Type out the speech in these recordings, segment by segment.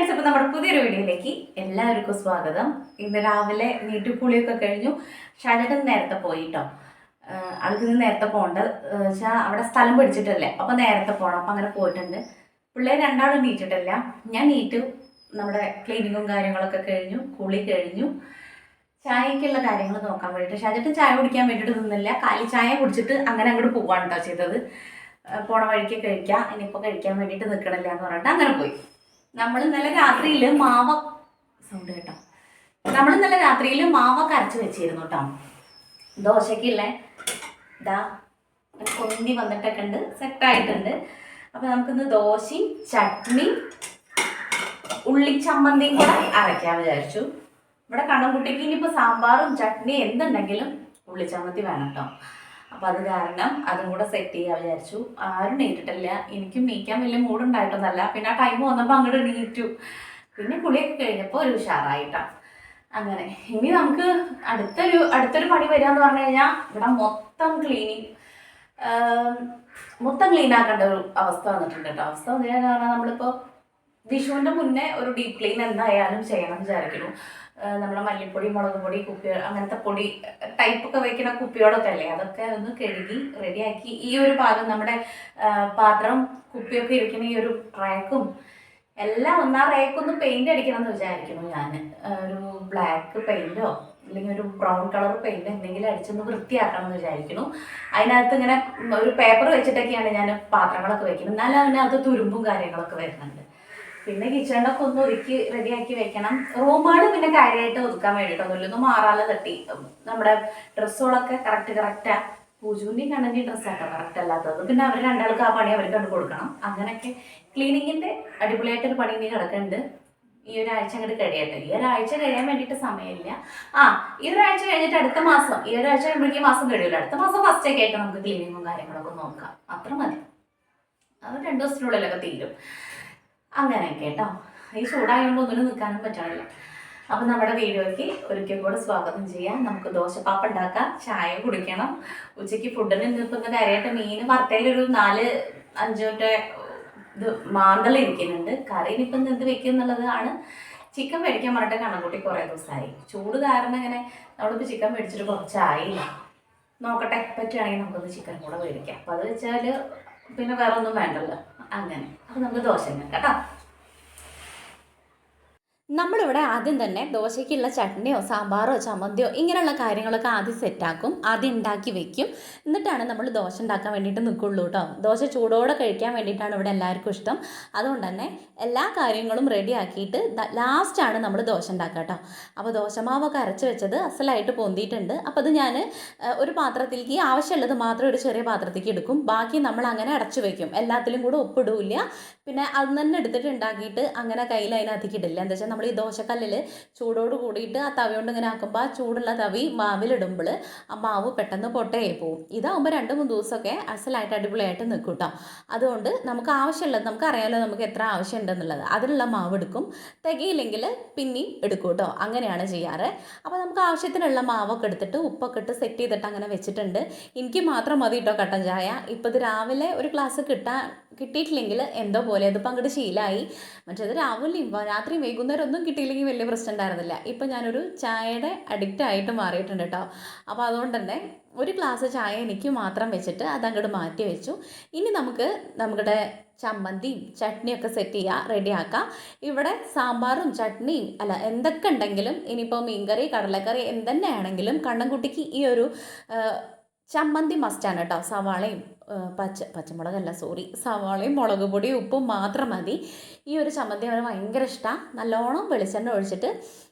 Friends, ഇപ്പോൾ നമ്മുടെ പുതിയൊരു വീഡിയോയിലേക്ക് എല്ലാവർക്കും സ്വാഗതം. ഇന്ന് രാവിലെ നീട്ടുകുളിയൊക്കെ കഴിഞ്ഞു. ഷാജേട്ടൻ നേരത്തെ പോയി കേട്ടോ. ആൾക്ക് ഇന്ന് നേരത്തെ പോകേണ്ട വെച്ചാൽ അവിടെ സ്ഥലം പിടിച്ചിട്ടല്ലേ, അപ്പോൾ നേരത്തെ പോകണം. അപ്പം അങ്ങനെ പോയിട്ടുണ്ട്. പിള്ളേർ രണ്ടാളും നീറ്റിട്ടില്ല. ഞാൻ നീറ്റു. നമ്മുടെ ക്ലീനിങ്ങും കാര്യങ്ങളൊക്കെ കഴിഞ്ഞു, കുളി കഴിഞ്ഞു. ചായക്കുള്ള കാര്യങ്ങൾ നോക്കാൻ വേണ്ടിയിട്ട് ഷാജേട്ടൻ ചായ കുടിക്കാൻ വേണ്ടിയിട്ട് നിന്നില്ല. കാലി ചായ കുടിച്ചിട്ട് അങ്ങനെ അങ്ങോട്ട് പോവാണ് കേട്ടോ ചെയ്തത്. പോണ വഴിക്ക് കഴിക്കാം, ഇനിയിപ്പോൾ കഴിക്കാൻ വേണ്ടിയിട്ട് നിൽക്കണില്ല എന്ന് പറഞ്ഞിട്ട് അങ്ങനെ പോയി. നമ്മൾ ഇന്നലെ രാത്രിയിൽ മാവൊക്കെ അരച്ച് വെച്ചിരുന്നു കേട്ടോ. ദോശയ്ക്കുള്ള ഇതാ കൊന്തി വന്നിട്ടൊക്കെ ഉണ്ട്, സെറ്റായിട്ടുണ്ട്. അപ്പം നമുക്കിന്ന് ദോശയും ചട്നിയും ഉള്ളിച്ചമ്മന്തിയും കൂടെ അരയ്ക്കാൻ വിചാരിച്ചു. ഇവിടെ കണ്ണൻകുട്ടിക്ക് ഇനിയിപ്പോൾ സാമ്പാറും ചട്നിയും എന്തുണ്ടെങ്കിലും ഉള്ളിച്ചമ്മന്തി വേണം കേട്ടോ. അപ്പം അത് കാരണം അതും കൂടെ സെറ്റ് ചെയ്യാൻ വിചാരിച്ചു. ആരും നീറ്റിട്ടില്ല. എനിക്കും നീക്കാൻ വലിയ മൂടുണ്ടായിട്ടൊന്നല്ല. പിന്നെ ആ ടൈം വന്നപ്പോൾ അങ്ങോട്ട് നീറ്റു. പിന്നെ കുളിയൊക്കെ കഴിഞ്ഞപ്പോൾ ഒരു ഉഷാറായിട്ടാണ്. അങ്ങനെ ഇനി നമുക്ക് അടുത്തൊരു പണി വരിക എന്ന് പറഞ്ഞു കഴിഞ്ഞാൽ ഇവിടെ മൊത്തം ക്ലീൻ ആക്കേണ്ട ഒരു അവസ്ഥ വന്നിട്ടുണ്ട് കേട്ടോ. അവസ്ഥ വന്നിട്ട് പറഞ്ഞാൽ നമ്മളിപ്പോൾ വിഷുവിൻ്റെ മുന്നേ ഒരു ഡീപ്പ് ക്ലീൻ എന്തായാലും ചെയ്യണം വിചാരിക്കുന്നു. നമ്മുടെ മല്ലിപ്പൊടി, മുളക് പൊടി, കുപ്പി, അങ്ങനത്തെ പൊടി ടൈപ്പൊക്കെ വയ്ക്കുന്ന കുപ്പിയോടൊക്കെ അല്ലേ, അതൊക്കെ ഒന്ന് കഴുകി റെഡിയാക്കി ഈ ഒരു ഭാഗം നമ്മുടെ പാത്രം കുപ്പിയൊക്കെ ഇരിക്കുന്ന ഈ ഒരു റാക്കും എല്ലാം ഒന്നാ റേക്കൊന്ന് പെയിന്റ് അടിക്കണം എന്ന് വിചാരിക്കുന്നു. ഞാൻ ഒരു ബ്ലാക്ക് പെയിന്റോ അല്ലെങ്കിൽ ഒരു ബ്രൗൺ കളർ പെയിന്റ് എന്തെങ്കിലും അടിച്ചൊന്ന് വൃത്തിയാക്കണം എന്ന് വിചാരിക്കുന്നു. അതിനകത്ത് ഇങ്ങനെ ഒരു പേപ്പർ വെച്ചിട്ടൊക്കെയാണ് ഞാൻ പാത്രങ്ങളൊക്കെ വെക്കുന്നത്. എന്നാലും അതിനകത്ത് തുരുമ്പും കാര്യങ്ങളൊക്കെ വരുന്നുണ്ട്. പിന്നെ കിച്ചണിലൊക്കെ ഒന്ന് ഒരുക്കി റെഡിയാക്കി വെക്കണം. റൂമാട് പിന്നെ കാര്യമായിട്ട് ഒതുക്കാൻ വേണ്ടിയിട്ടൊന്നുമില്ല, ഒന്ന് മാറാതെ തട്ടി നമ്മുടെ ഡ്രസ്സുകളൊക്കെ കറക്റ്റാ. പൂജുവിൻ്റെയും കണ്ണൻ്റെയും ഡ്രസ്സാട്ടോ കറക്റ്റ് അല്ലാത്തത്. പിന്നെ അവർ രണ്ടാൾക്ക് ആ പണി അവർക്ക് കണ്ടു കൊടുക്കണം. അങ്ങനെയൊക്കെ ക്ലീനിങ്ങിൻ്റെ അടിപൊളിയായിട്ടൊരു പണി ഇനി കിടക്കുന്നുണ്ട്. ഈ ഒരാഴ്ച അങ്ങോട്ട് കഴിയട്ടെ. ഈ ഒരാഴ്ച കഴിയാൻ വേണ്ടിയിട്ട് സമയമില്ല. ഈ ഒരാഴ്ച കഴിഞ്ഞിട്ട് അടുത്ത മാസം, ഈ ഒരാഴ്ച കഴിയുമ്പോഴേക്കും മാസം കഴിയില്ല. അടുത്ത മാസം ഫസ്റ്റൊക്കെ ആയിട്ട് നമുക്ക് ക്ലീനിങ്ങും കാര്യങ്ങളൊക്കെ നോക്കാം. അത്ര മതി. അത് 2 ദിവസത്തിനുള്ളിലൊക്കെ തീരും. അങ്ങനെയൊക്കെ കേട്ടോ. ഈ ചൂടായതുകൊണ്ട് ഒന്നിനും നിൽക്കാനും പറ്റണില്ല. അപ്പം നമ്മുടെ വീഡിയോയ്ക്ക് ഒരിക്കൽ കൂടെ സ്വാഗതം ചെയ്യാം. നമുക്ക് ദോശപ്പാപ്പ ഉണ്ടാക്കാം, ചായ കുടിക്കണം. ഉച്ചയ്ക്ക് ഫുഡിന് ഇന്നിപ്പോൾ കാര്യമായിട്ട് മീൻ വറുത്തയിലൊരു 4-5 ഇത് മാന്തളിരിക്കുന്നുണ്ട്. കറി ഇനിയിപ്പം എന്ത് വെക്കും എന്നുള്ളതാണ്. ചിക്കൻ മേടിക്കാൻ പറഞ്ഞിട്ട് കണ്ണൻകുട്ടി കുറേ ദിവസമായി. ചൂട് കാരണം ഇങ്ങനെ നമ്മളിപ്പോൾ ചിക്കൻ മേടിച്ചിട്ട് കുറച്ചായില്ല. നോക്കട്ടെ, പറ്റുകയാണെങ്കിൽ നമുക്കൊന്ന് ചിക്കൻ കൂടെ മേടിക്കാം. അപ്പോൾ അത് വെച്ചാൽ പിന്നെ വേറെ ഒന്നും വേണ്ടല്ലോ. അങ്ങനെ അപ്പോൾ നമുക്ക് ദോശ ഉണ്ടാക്കാം കേട്ടോ. നമ്മളിവിടെ ആദ്യം തന്നെ ദോശയ്ക്കുള്ള ചട്നിയോ സാമ്പാറോ ചമ്മന്തിയോ ഇങ്ങനെയുള്ള കാര്യങ്ങളൊക്കെ ആദ്യം സെറ്റാക്കും, ആദ്യം ഉണ്ടാക്കി വെക്കും. എന്നിട്ടാണ് നമ്മൾ ദോശ ഉണ്ടാക്കാൻ വേണ്ടിയിട്ട് നിൽക്കുള്ളൂ കേട്ടോ. ദോശ ചൂടോടെ കഴിക്കാൻ വേണ്ടിയിട്ടാണ് ഇവിടെ എല്ലാവർക്കും ഇഷ്ടം. അതുകൊണ്ട് തന്നെ എല്ലാ കാര്യങ്ങളും റെഡി ആക്കിയിട്ട് ലാസ്റ്റാണ് നമ്മൾ ദോശ ഉണ്ടാക്കുക കേട്ടോ. അപ്പോൾ ദോശമാവൊക്കെ അരച്ച് വെച്ചത് അസലായിട്ട് പൊന്തിയിട്ടുണ്ട്. അപ്പോൾ അത് ഞാൻ ഒരു പാത്രത്തിലേക്ക് ആവശ്യമുള്ളത് മാത്രം ഒരു ചെറിയ പാത്രത്തേക്ക് എടുക്കും. ബാക്കി നമ്മൾ അങ്ങനെ അടച്ചു വയ്ക്കും. എല്ലാത്തിലും കൂടെ ഉപ്പിടില്ല. പിന്നെ അത് തന്നെ എടുത്തിട്ട് ഉണ്ടാക്കിയിട്ട് അങ്ങനെ കയ്യിൽ അതിനകത്തേക്ക് ഇടില്ല. എന്താ വെച്ചാൽ നമ്മൾ ഈ ദോശക്കല്ലിൽ ചൂടോട് കൂടിയിട്ട് ആ തവി കൊണ്ട് ഇങ്ങനെ ആക്കുമ്പോൾ ആ ചൂടുള്ള തവി മാവിലിടുമ്പോൾ ആ മാവ് പെട്ടെന്ന് പൊട്ടയായി പോവും. ഇതാകുമ്പോൾ 2-3 ദിവസമൊക്കെ അസലായിട്ട് അടിപൊളിയായിട്ട് നിൽക്കും കേട്ടോ. അതുകൊണ്ട് നമുക്ക് ആവശ്യമുള്ളത്, നമുക്കറിയാമല്ലോ നമുക്ക് എത്ര ആവശ്യമുണ്ടെന്നുള്ളത്, അതിനുള്ള മാവ് എടുക്കും. തികയില്ലെങ്കിൽ പിന്നെയും എടുക്കും കേട്ടോ. അങ്ങനെയാണ് ചെയ്യാറ്. അപ്പോൾ നമുക്ക് ആവശ്യത്തിനുള്ള മാവൊക്കെ എടുത്തിട്ട് ഉപ്പൊക്കെ ഇട്ട് സെറ്റ് ചെയ്തിട്ട് അങ്ങനെ വെച്ചിട്ടുണ്ട്. എനിക്ക് മാത്രം മതി കേട്ടോ കട്ടൻ ചായ. ഇപ്പോൾ ഇത് രാവിലെ ഒരു ഗ്ലാസ് കിട്ടിയിട്ടില്ലെങ്കിൽ എന്തോ പോലെ അതിപ്പോൾ അങ്ങോട്ട് ശീലമായി. മറ്റേത് രാത്രി വൈകുന്നേരം ഒന്നും കിട്ടിയില്ലെങ്കിൽ വലിയ പ്രശ്നം ഉണ്ടായിരുന്നില്ല. ഇപ്പം ഞാനൊരു ചായയുടെ അഡിക്റ്റ് ആയിട്ട് മാറിയിട്ടുണ്ട് കേട്ടോ. അപ്പോൾ അതുകൊണ്ട് തന്നെ ഒരു ഗ്ലാസ് ചായ എനിക്ക് മാത്രം വെച്ചിട്ട് അതങ്ങോട്ട് മാറ്റി വെച്ചു. ഇനി നമുക്ക് നമ്മുടെ ചമ്മന്തിയും ചട്നിയൊക്കെ സെറ്റ് ചെയ്യുക, റെഡിയാക്കാം. ഇവിടെ സാമ്പാറും ചട്നിയും എന്തൊക്കെ ഉണ്ടെങ്കിലും ഇനിയിപ്പോൾ മീൻകറി, കടലക്കറി എന്തെന്നെയാണെങ്കിലും കണ്ണൻകുട്ടിക്ക് ഈ ഒരു ചമ്മന്തി മസ്റ്റാണ് കേട്ടോ. സവാളയും മുളക് പൊടിയും ഉപ്പും മാത്രം മതി. ഈ ഒരു ചമ്മന്തി അവന് ഭയങ്കര ഇഷ്ടമാണ്. നല്ലോണം വെളിച്ചെണ്ണ ഒഴിച്ചിട്ട്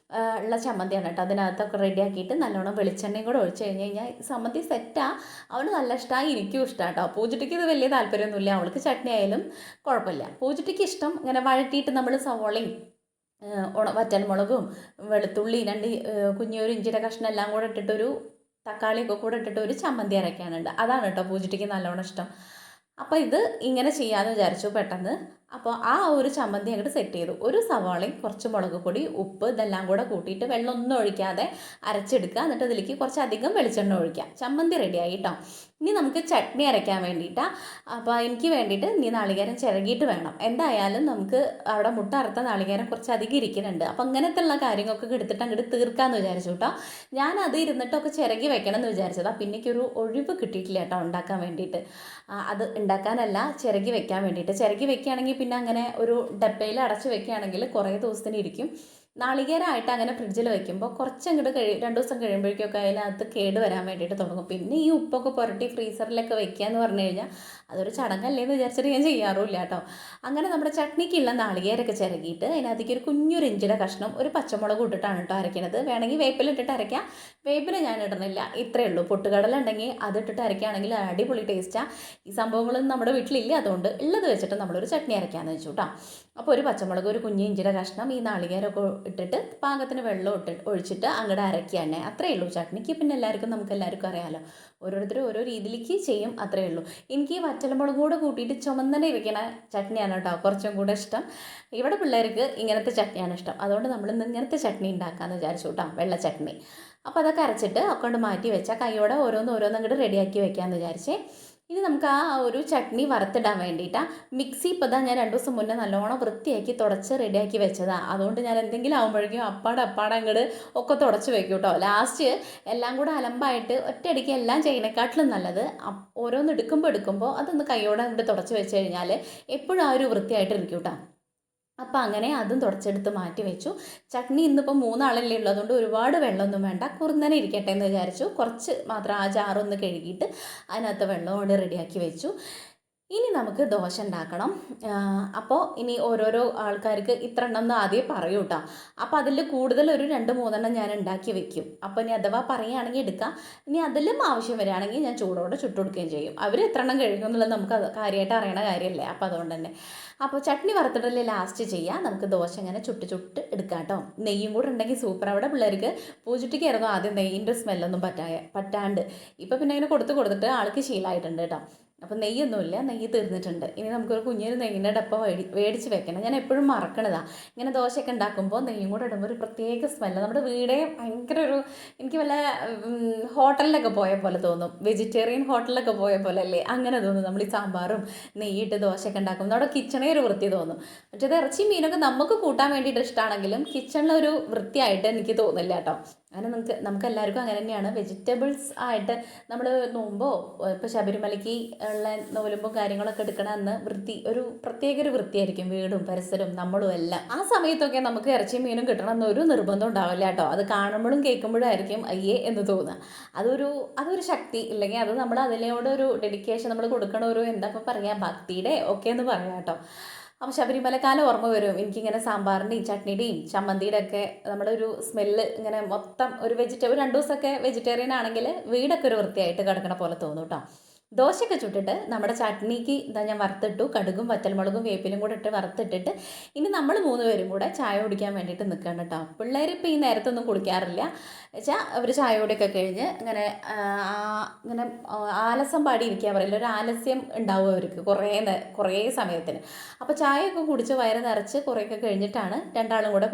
ഉള്ള ചമ്മന്തിയാണ് കേട്ടോ. അതിനകത്തൊക്കെ റെഡിയാക്കിയിട്ട് നല്ലോണം വെളിച്ചെണ്ണയും കൂടെ ഒഴിച്ച് കഴിഞ്ഞ് കഴിഞ്ഞാൽ ചമ്മന്തി സെറ്റാണ്. അവന് നല്ല ഇഷ്ടമാണ്, എനിക്കും ഇഷ്ടമാണ് കേട്ടോ. പൂജട്ടിക്ക് ഇത് വലിയ താല്പര്യമൊന്നുമില്ല. അവൾക്ക് ചട്നി ആയാലും കുഴപ്പമില്ല. പൂജട്ടിക്ക് ഇഷ്ടം ഇങ്ങനെ വഴറ്റിയിട്ട് നമ്മൾ സവാളയും വറ്റൽമുളകും വെളുത്തുള്ളി 2 കുഞ്ഞൊരു ഇഞ്ചിയുടെ കഷ്ണം എല്ലാം കൂടെ ഇട്ടിട്ടൊരു തക്കാളിയൊക്കെ കൂടെ ഇട്ടിട്ട് ഒരു ചമ്മന്തി അരയ്ക്കാനുണ്ട്. അതാണ് കേട്ടോ പൂജട്ടിക്ക് നല്ലോണം ഇഷ്ടം. അപ്പോൾ ഇത് ഇങ്ങനെ ചെയ്യാമെന്ന് വിചാരിച്ചു പെട്ടെന്ന്. അപ്പോൾ ആ ഒരു ചമ്മന്തി അങ്ങോട്ട് സെറ്റ് ചെയ്തു. ഒരു സവാളയും കുറച്ച് മുളക് പൊടി, ഉപ്പ് ഇതെല്ലാം കൂടെ കൂട്ടിയിട്ട് വെള്ളമൊന്നും ഒഴിക്കാതെ അരച്ചെടുക്കുക. എന്നിട്ട് അതിലേക്ക് കുറച്ചധികം വെളിച്ചെണ്ണ ഒഴിക്കുക. ചമ്മന്തി റെഡിയായി കേട്ടോ. ഇനി നമുക്ക് ചട്നി അരയ്ക്കാൻ വേണ്ടിയിട്ടാണ്. അപ്പോൾ എനിക്ക് വേണ്ടിയിട്ട് ഇനി നാളികേരം ചിരകിയിട്ട് വേണം. എന്തായാലും നമുക്ക് അവിടെ മുട്ട അറുത്ത നാളികേരം കുറച്ച് അധികം ഇരിക്കുന്നുണ്ട്. അപ്പോൾ അങ്ങനത്തെ ഉള്ള കാര്യങ്ങളൊക്കെ എടുത്തിട്ട് അങ്ങോട്ട് തീർക്കാമെന്ന് വിചാരിച്ചു കേട്ടോ. ഞാനത് ഇരുന്നിട്ടൊക്കെ ചിരകി വെക്കണം എന്ന് വിചാരിച്ചതാണ്. പിന്നെ എനിക്കൊരു ഒഴിവ് കിട്ടിയിട്ടില്ല കേട്ടോ ഉണ്ടാക്കാൻ വേണ്ടിയിട്ട്. അത് ഉണ്ടാക്കാനല്ല, ചിരകി വെക്കാൻ വേണ്ടിയിട്ട്. ചിരകി വെക്കുകയാണെങ്കിൽ പിന്നെ അങ്ങനെ ഒരു ഡപ്പയിൽ അടച്ച് വെക്കുകയാണെങ്കിൽ കുറേ ദിവസത്തിന് ഇരിക്കും. നാളികേരമായിട്ട് അങ്ങനെ ഫ്രിഡ്ജിൽ വെക്കുമ്പോൾ കുറച്ചങ്ങോട്ട് 2 ദിവസം കഴിയുമ്പോഴേക്കൊക്കെ അതിനകത്ത് കേട് വരാൻ വേണ്ടിയിട്ട് തുടങ്ങും. പിന്നെ ഈ ഉപ്പൊക്കെ പുരട്ടി ഫ്രീസറിലൊക്കെ വെക്കുക എന്ന് പറഞ്ഞു കഴിഞ്ഞാൽ അതൊരു ചടങ്ങല്ലേ എന്ന് വിചാരിച്ചിട്ട് ഞാൻ ചെയ്യാറുമില്ല കേട്ടോ. അങ്ങനെ നമ്മുടെ ചട്നിക്കുള്ള നാളികേരമൊക്കെ ചിരകിയിട്ട് അതിനകത്തേക്ക് ഒരു കുഞ്ഞൊരു ഇഞ്ചിയുടെ കഷ്ണം, ഒരു പച്ചമുളക് ഇട്ടിട്ടാണ് കേട്ടോ അരയ്ക്കുന്നത്. വേണമെങ്കിൽ വേപ്പിലിട്ടിട്ട് അരയ്ക്കാം. വേപ്പിൽ ഞാൻ ഇടുന്നില്ല, ഇത്രയേ ഉള്ളൂ. പൊട്ടുകടല ഉണ്ടെങ്കിൽ അതിട്ടിട്ട് അരയ്ക്കുകയാണെങ്കിൽ അടിപൊളി ടേസ്റ്റാണ്. ഈ സംഭവങ്ങളൊന്നും നമ്മുടെ വീട്ടിലില്ല, അതുകൊണ്ട് ഉള്ളത് വെച്ചിട്ട് നമ്മളൊരു ചട്നി അരയ്ക്കാമെന്ന് വെച്ചു കേട്ടോ. അപ്പോൾ ഒരു പച്ചമുളക്, ഒരു കുഞ്ഞ് ഇഞ്ചിയുടെ കഷ്ണം, ഈ നാളികേരമൊക്കെ ഇട്ടിട്ട് പാകത്തിന് വെള്ളം ഒഴിച്ചിട്ട് അങ്ങോട്ട് അരയ്ക്കുക തന്നെ. അത്രയേ ഉള്ളൂ. ചട്നിക്ക് പിന്നെ നമുക്ക് എല്ലാവർക്കും അറിയാമല്ലോ, ഓരോരുത്തരും ഓരോ രീതിയിലേക്ക് ചെയ്യും, അത്രയേ ഉള്ളൂ. എനിക്ക് ഈ വറ്റൽമുളക് കൂടെ കൂട്ടിയിട്ട് ചുമന്നനെ ഇരിക്കണ ചട്നിയാണ് കേട്ടോ കുറച്ചും കൂടെ ഇഷ്ടം. ഇവിടെ പിള്ളേർക്ക് ഇങ്ങനത്തെ ചട്നിയാണ് ഇഷ്ടം. അതുകൊണ്ട് നമ്മളിന്ന് ഇങ്ങനത്തെ ചട്നി ഉണ്ടാക്കാമെന്ന് വിചാരിച്ചു കേട്ടോ, വെള്ള ചട്നി. അപ്പോൾ അതൊക്കെ അരച്ചിട്ട് ഒക്കെ കൊണ്ട് മാറ്റി വെച്ചാൽ കൈയോടെ ഓരോന്ന് അങ്ങോട്ട് റെഡിയാക്കി വെക്കാമെന്ന് വിചാരിച്ചേ. ഇനി നമുക്ക് ആ ഒരു ചട്നി വറുത്തിടാൻ വേണ്ടിയിട്ടാണ്. മിക്സി ഇപ്പോൾ ഞാൻ 2 ദിവസം മുന്നേ നല്ലോണം വൃത്തിയാക്കി തുടച്ച് റെഡിയാക്കി വെച്ചതാണ്. അതുകൊണ്ട് ഞാൻ എന്തെങ്കിലും ആകുമ്പോഴേക്കും അപ്പാടെ അങ്ങോട്ട് ഒക്കെ തുടച്ച് വെക്കും കേട്ടോ. ലാസ്റ്റ് എല്ലാം കൂടെ അലമ്പായിട്ട് ഒറ്റയടിക്ക് എല്ലാം ചെയ്യുന്നതിനെക്കാട്ടിലും നല്ലത് ഓരോന്ന് എടുക്കുമ്പോൾ അതൊന്ന് കൈയോടെ അങ്ങോട്ട് തുടച്ച് വെച്ച് കഴിഞ്ഞാൽ എപ്പോഴും ആ ഒരു വൃത്തിയായിട്ടിരിക്കും കേട്ടോ. അപ്പോൾ അങ്ങനെ അതും തുടച്ചെടുത്ത് മാറ്റി വെച്ചു. ചട്നി ഇന്നിപ്പോൾ 3 ആളല്ലേ ഉള്ളൂ, അതുകൊണ്ട് ഒരുപാട് വെള്ളമൊന്നും വേണ്ട, കുറുന്നനെ ഇരിക്കട്ടെ എന്ന് വിചാരിച്ചു. കുറച്ച് മാത്രം ആ ജാറൊന്ന് കഴുകിയിട്ട് അതിനകത്ത് വെള്ളം കൊണ്ട് റെഡിയാക്കി വെച്ചു. ഇനി നമുക്ക് ദോശ ഉണ്ടാക്കണം. അപ്പോൾ ഇനി ഓരോരോ ആൾക്കാർക്ക് ഇത്ര എണ്ണം എന്ന് ആദ്യം പറയൂ കേട്ടോ. അപ്പോൾ അതിൽ കൂടുതൽ ഒരു 2-3 ഞാൻ ഉണ്ടാക്കി വെക്കും. അപ്പോൾ ഇനി അഥവാ പറയുകയാണെങ്കിൽ എടുക്കാം. ഇനി അതിലും ആവശ്യം വരികയാണെങ്കിൽ ഞാൻ ചൂടോടെ ചുട്ടുകൊടുക്കുകയും ചെയ്യും. അവർ എത്ര എണ്ണം കഴിക്കും എന്നുള്ളത് നമുക്ക് കാര്യമായിട്ട് അറിയണ കാര്യമല്ലേ. അപ്പോൾ അതുകൊണ്ട് തന്നെ അപ്പോൾ ചട്നി വറുത്തിട്ടല്ലേ ലാസ്റ്റ് ചെയ്യാം. നമുക്ക് ദോശ ഇങ്ങനെ ചുട്ട് എടുക്കാം കേട്ടോ. നെയ്യും കൂടെ ഉണ്ടെങ്കിൽ സൂപ്പർ. അവിടെ പിള്ളേർക്ക് പൂജട്ടിക്കായിരുന്നു ആദ്യം നെയ്യിൻ്റെ സ്മെല്ലൊന്നും പറ്റാണ്ട്. ഇപ്പോൾ പിന്നെ ഇങ്ങനെ കൊടുത്തിട്ട് ആൾക്ക് ശീലമായിട്ടുണ്ട് കേട്ടോ. അപ്പോൾ നെയ്യൊന്നുമില്ല, നെയ്യ് തീർന്നിട്ടുണ്ട്. ഇനി നമുക്കൊരു കുഞ്ഞൊരു നെയ്യിൻ്റെ ഡപ്പ മേടിച്ച് വെക്കണം. ഞാൻ എപ്പോഴും മറക്കണതാണ്. ഇങ്ങനെ ദോശയൊക്കെ ഉണ്ടാക്കുമ്പോൾ നെയ്യും കൂടെ ഇടുമ്പോൾ ഒരു പ്രത്യേക സ്മെല്ല്. നമ്മുടെ വീടേ ഭയങ്കര എനിക്ക് വല്ല ഹോട്ടലിലൊക്കെ പോയ പോലെ തോന്നും, വെജിറ്റേറിയൻ ഹോട്ടലിലൊക്കെ പോയ പോലെ അല്ലേ, അങ്ങനെ തോന്നും. നമ്മൾ ഈ സാമ്പാറും നെയ്യിട്ട് ദോശയൊക്കെ ഉണ്ടാക്കുമ്പോൾ അവിടെ കിച്ചണേ ഒരു വൃത്തി തോന്നും. മറ്റേത് ഇറച്ചി മീനൊക്കെ നമുക്ക് കൂട്ടാൻ വേണ്ടിയിട്ട് ഇഷ്ടമാണെങ്കിലും കിച്ചണിലൊരു വൃത്തിയായിട്ട് എനിക്ക് തോന്നില്ല കേട്ടോ. അങ്ങനെ നമുക്ക് എല്ലാവർക്കും അങ്ങനെ തന്നെയാണ്. വെജിറ്റബിൾസ് ആയിട്ട് നമ്മൾ നോമ്പോ ഇപ്പോൾ ശബരിമലയ്ക്ക് ഉള്ള നോലുമ്പോ കാര്യങ്ങളൊക്കെ എടുക്കണ അന്ന് ഒരു പ്രത്യേക ഒരു വൃത്തിയായിരിക്കും വീടും പരിസരവും നമ്മളും എല്ലാം. ആ സമയത്തൊക്കെ നമുക്ക് ഇറച്ചിയും മീനും കിട്ടണം എന്നൊരു നിർബന്ധം ഉണ്ടാവില്ല കേട്ടോ. അത് കാണുമ്പോഴും കേൾക്കുമ്പോഴും ആയിരിക്കും അയ്യേ എന്ന് തോന്നുക. അതൊരു ശക്തി, ഇല്ലെങ്കിൽ അത് നമ്മൾ അതിനോടൊരു ഡെഡിക്കേഷൻ നമ്മൾ കൊടുക്കണ ഒരു എന്താ പറയുക, ഭക്തിയുടെ ഒക്കെ എന്ന് പറയാം കേട്ടോ. അപ്പോൾ ശബരിമലക്കാലം ഓർമ്മ വരും എനിക്കിങ്ങനെ സാമ്പാറിൻ്റെയും ചട്നിയുടെയും ചമ്മന്തിയുടെ ഒക്കെ നമ്മുടെ ഒരു സ്മെല്ല് ഇങ്ങനെ മൊത്തം ഒരു 2 ദിവസമൊക്കെ വെജിറ്റേറിയൻ ആണെങ്കിൽ വീടൊക്കെ ഒരു വൃത്തിയായിട്ട് കിടക്കണ പോലെ തോന്നും കേട്ടോ. ദോശയൊക്കെ ചുട്ടിട്ട് നമ്മുടെ ചട്നിക്ക് ഞാൻ വറുത്തിട്ടു. കടുകും വറ്റൽമുളകും വേപ്പിലും കൂടെ ഇട്ട് വറുത്തിട്ടിട്ട് ഇനി നമ്മൾ 3 പേരും കൂടെ ചായ കുടിക്കാൻ വേണ്ടിയിട്ട് നിൽക്കണം കേട്ടോ. പിള്ളേർ ഇപ്പോൾ ഈ നേരത്തൊന്നും കുടിക്കാറില്ല വെച്ചാൽ അവർ ചായ കുടിയൊക്കെ കഴിഞ്ഞ് ഇങ്ങനെ ആലസ്യം പാടിയിരിക്കാൻ പറയില്ല, ഒരു ആലസ്യം ഉണ്ടാവും അവർക്ക് കുറേ സമയത്തിന്. അപ്പോൾ ചായയൊക്കെ കുടിച്ച് വയറ് നിറച്ച് കുറേയൊക്കെ കഴിഞ്ഞിട്ടാണ് രണ്ടാളും കൂടെ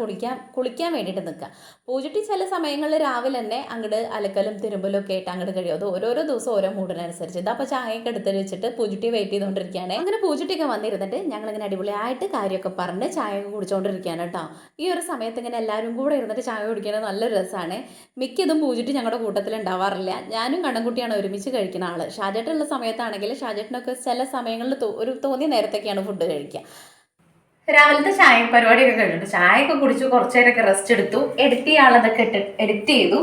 കുളിക്കാൻ വേണ്ടിയിട്ട് നിൽക്കുക. പൂജട്ടി ചില സമയങ്ങളിൽ രാവിലെ തന്നെ അങ്ങോട്ട് അലക്കലും തിരുമ്പലും ഒക്കെ ആയിട്ട് അങ്ങോട്ട് കഴിയും. അത് ഓരോരോ ദിവസം ഓരോ മൂഡിനനുസരിച്ച്. ഇതപ്പോൾ ചായയൊക്കെ എടുത്ത് വെച്ചിട്ട് പൂജട്ടി വെയിറ്റ് ചെയ്തുകൊണ്ടിരിക്കുകയാണ്. അങ്ങനെ പൂജട്ടിയൊക്കെ വന്നിരുന്നിട്ട് ഞങ്ങളിങ്ങനെ അടിപൊളിയായിട്ട് കാര്യമൊക്കെ പറഞ്ഞ് ചായയൊക്കെ കുടിച്ചുകൊണ്ടിരിക്കുകയാണ് കേട്ടോ. ഈ ഒരു സമയത്ത് ഇങ്ങനെ എല്ലാവരും കൂടെ ഇരുന്നിട്ട് ചായ കുടിക്കുന്നത് നല്ലൊരു രസമാണ്. മിക്കതും പൂജട്ടി ഞങ്ങളുടെ കൂട്ടത്തിൽ ഉണ്ടാവാറില്ല. ഞാനും കണ്ണൻകുട്ടിയാണ് ഒരുമിച്ച് കഴിക്കുന്ന ആൾ. ഷാജേട്ടുള്ള സമയത്താണെങ്കിൽ ഷാജേട്ടിനൊക്കെ ചില സമയങ്ങളിൽ ഒരു തോന്നിയ നേരത്തൊക്കെയാണ് ഫുഡ് കഴിക്കുക. രാവിലത്തെ ചായ പരിപാടിയൊക്കെ കഴിഞ്ഞിട്ട് ചായയൊക്കെ കുടിച്ചു കുറച്ചു നേരമൊക്കെ റെസ്റ്റ് എടുത്തു. എഡിറ്റ് ചെയ്യാനുള്ളതൊക്കെ എഡിറ്റ് ചെയ്തു.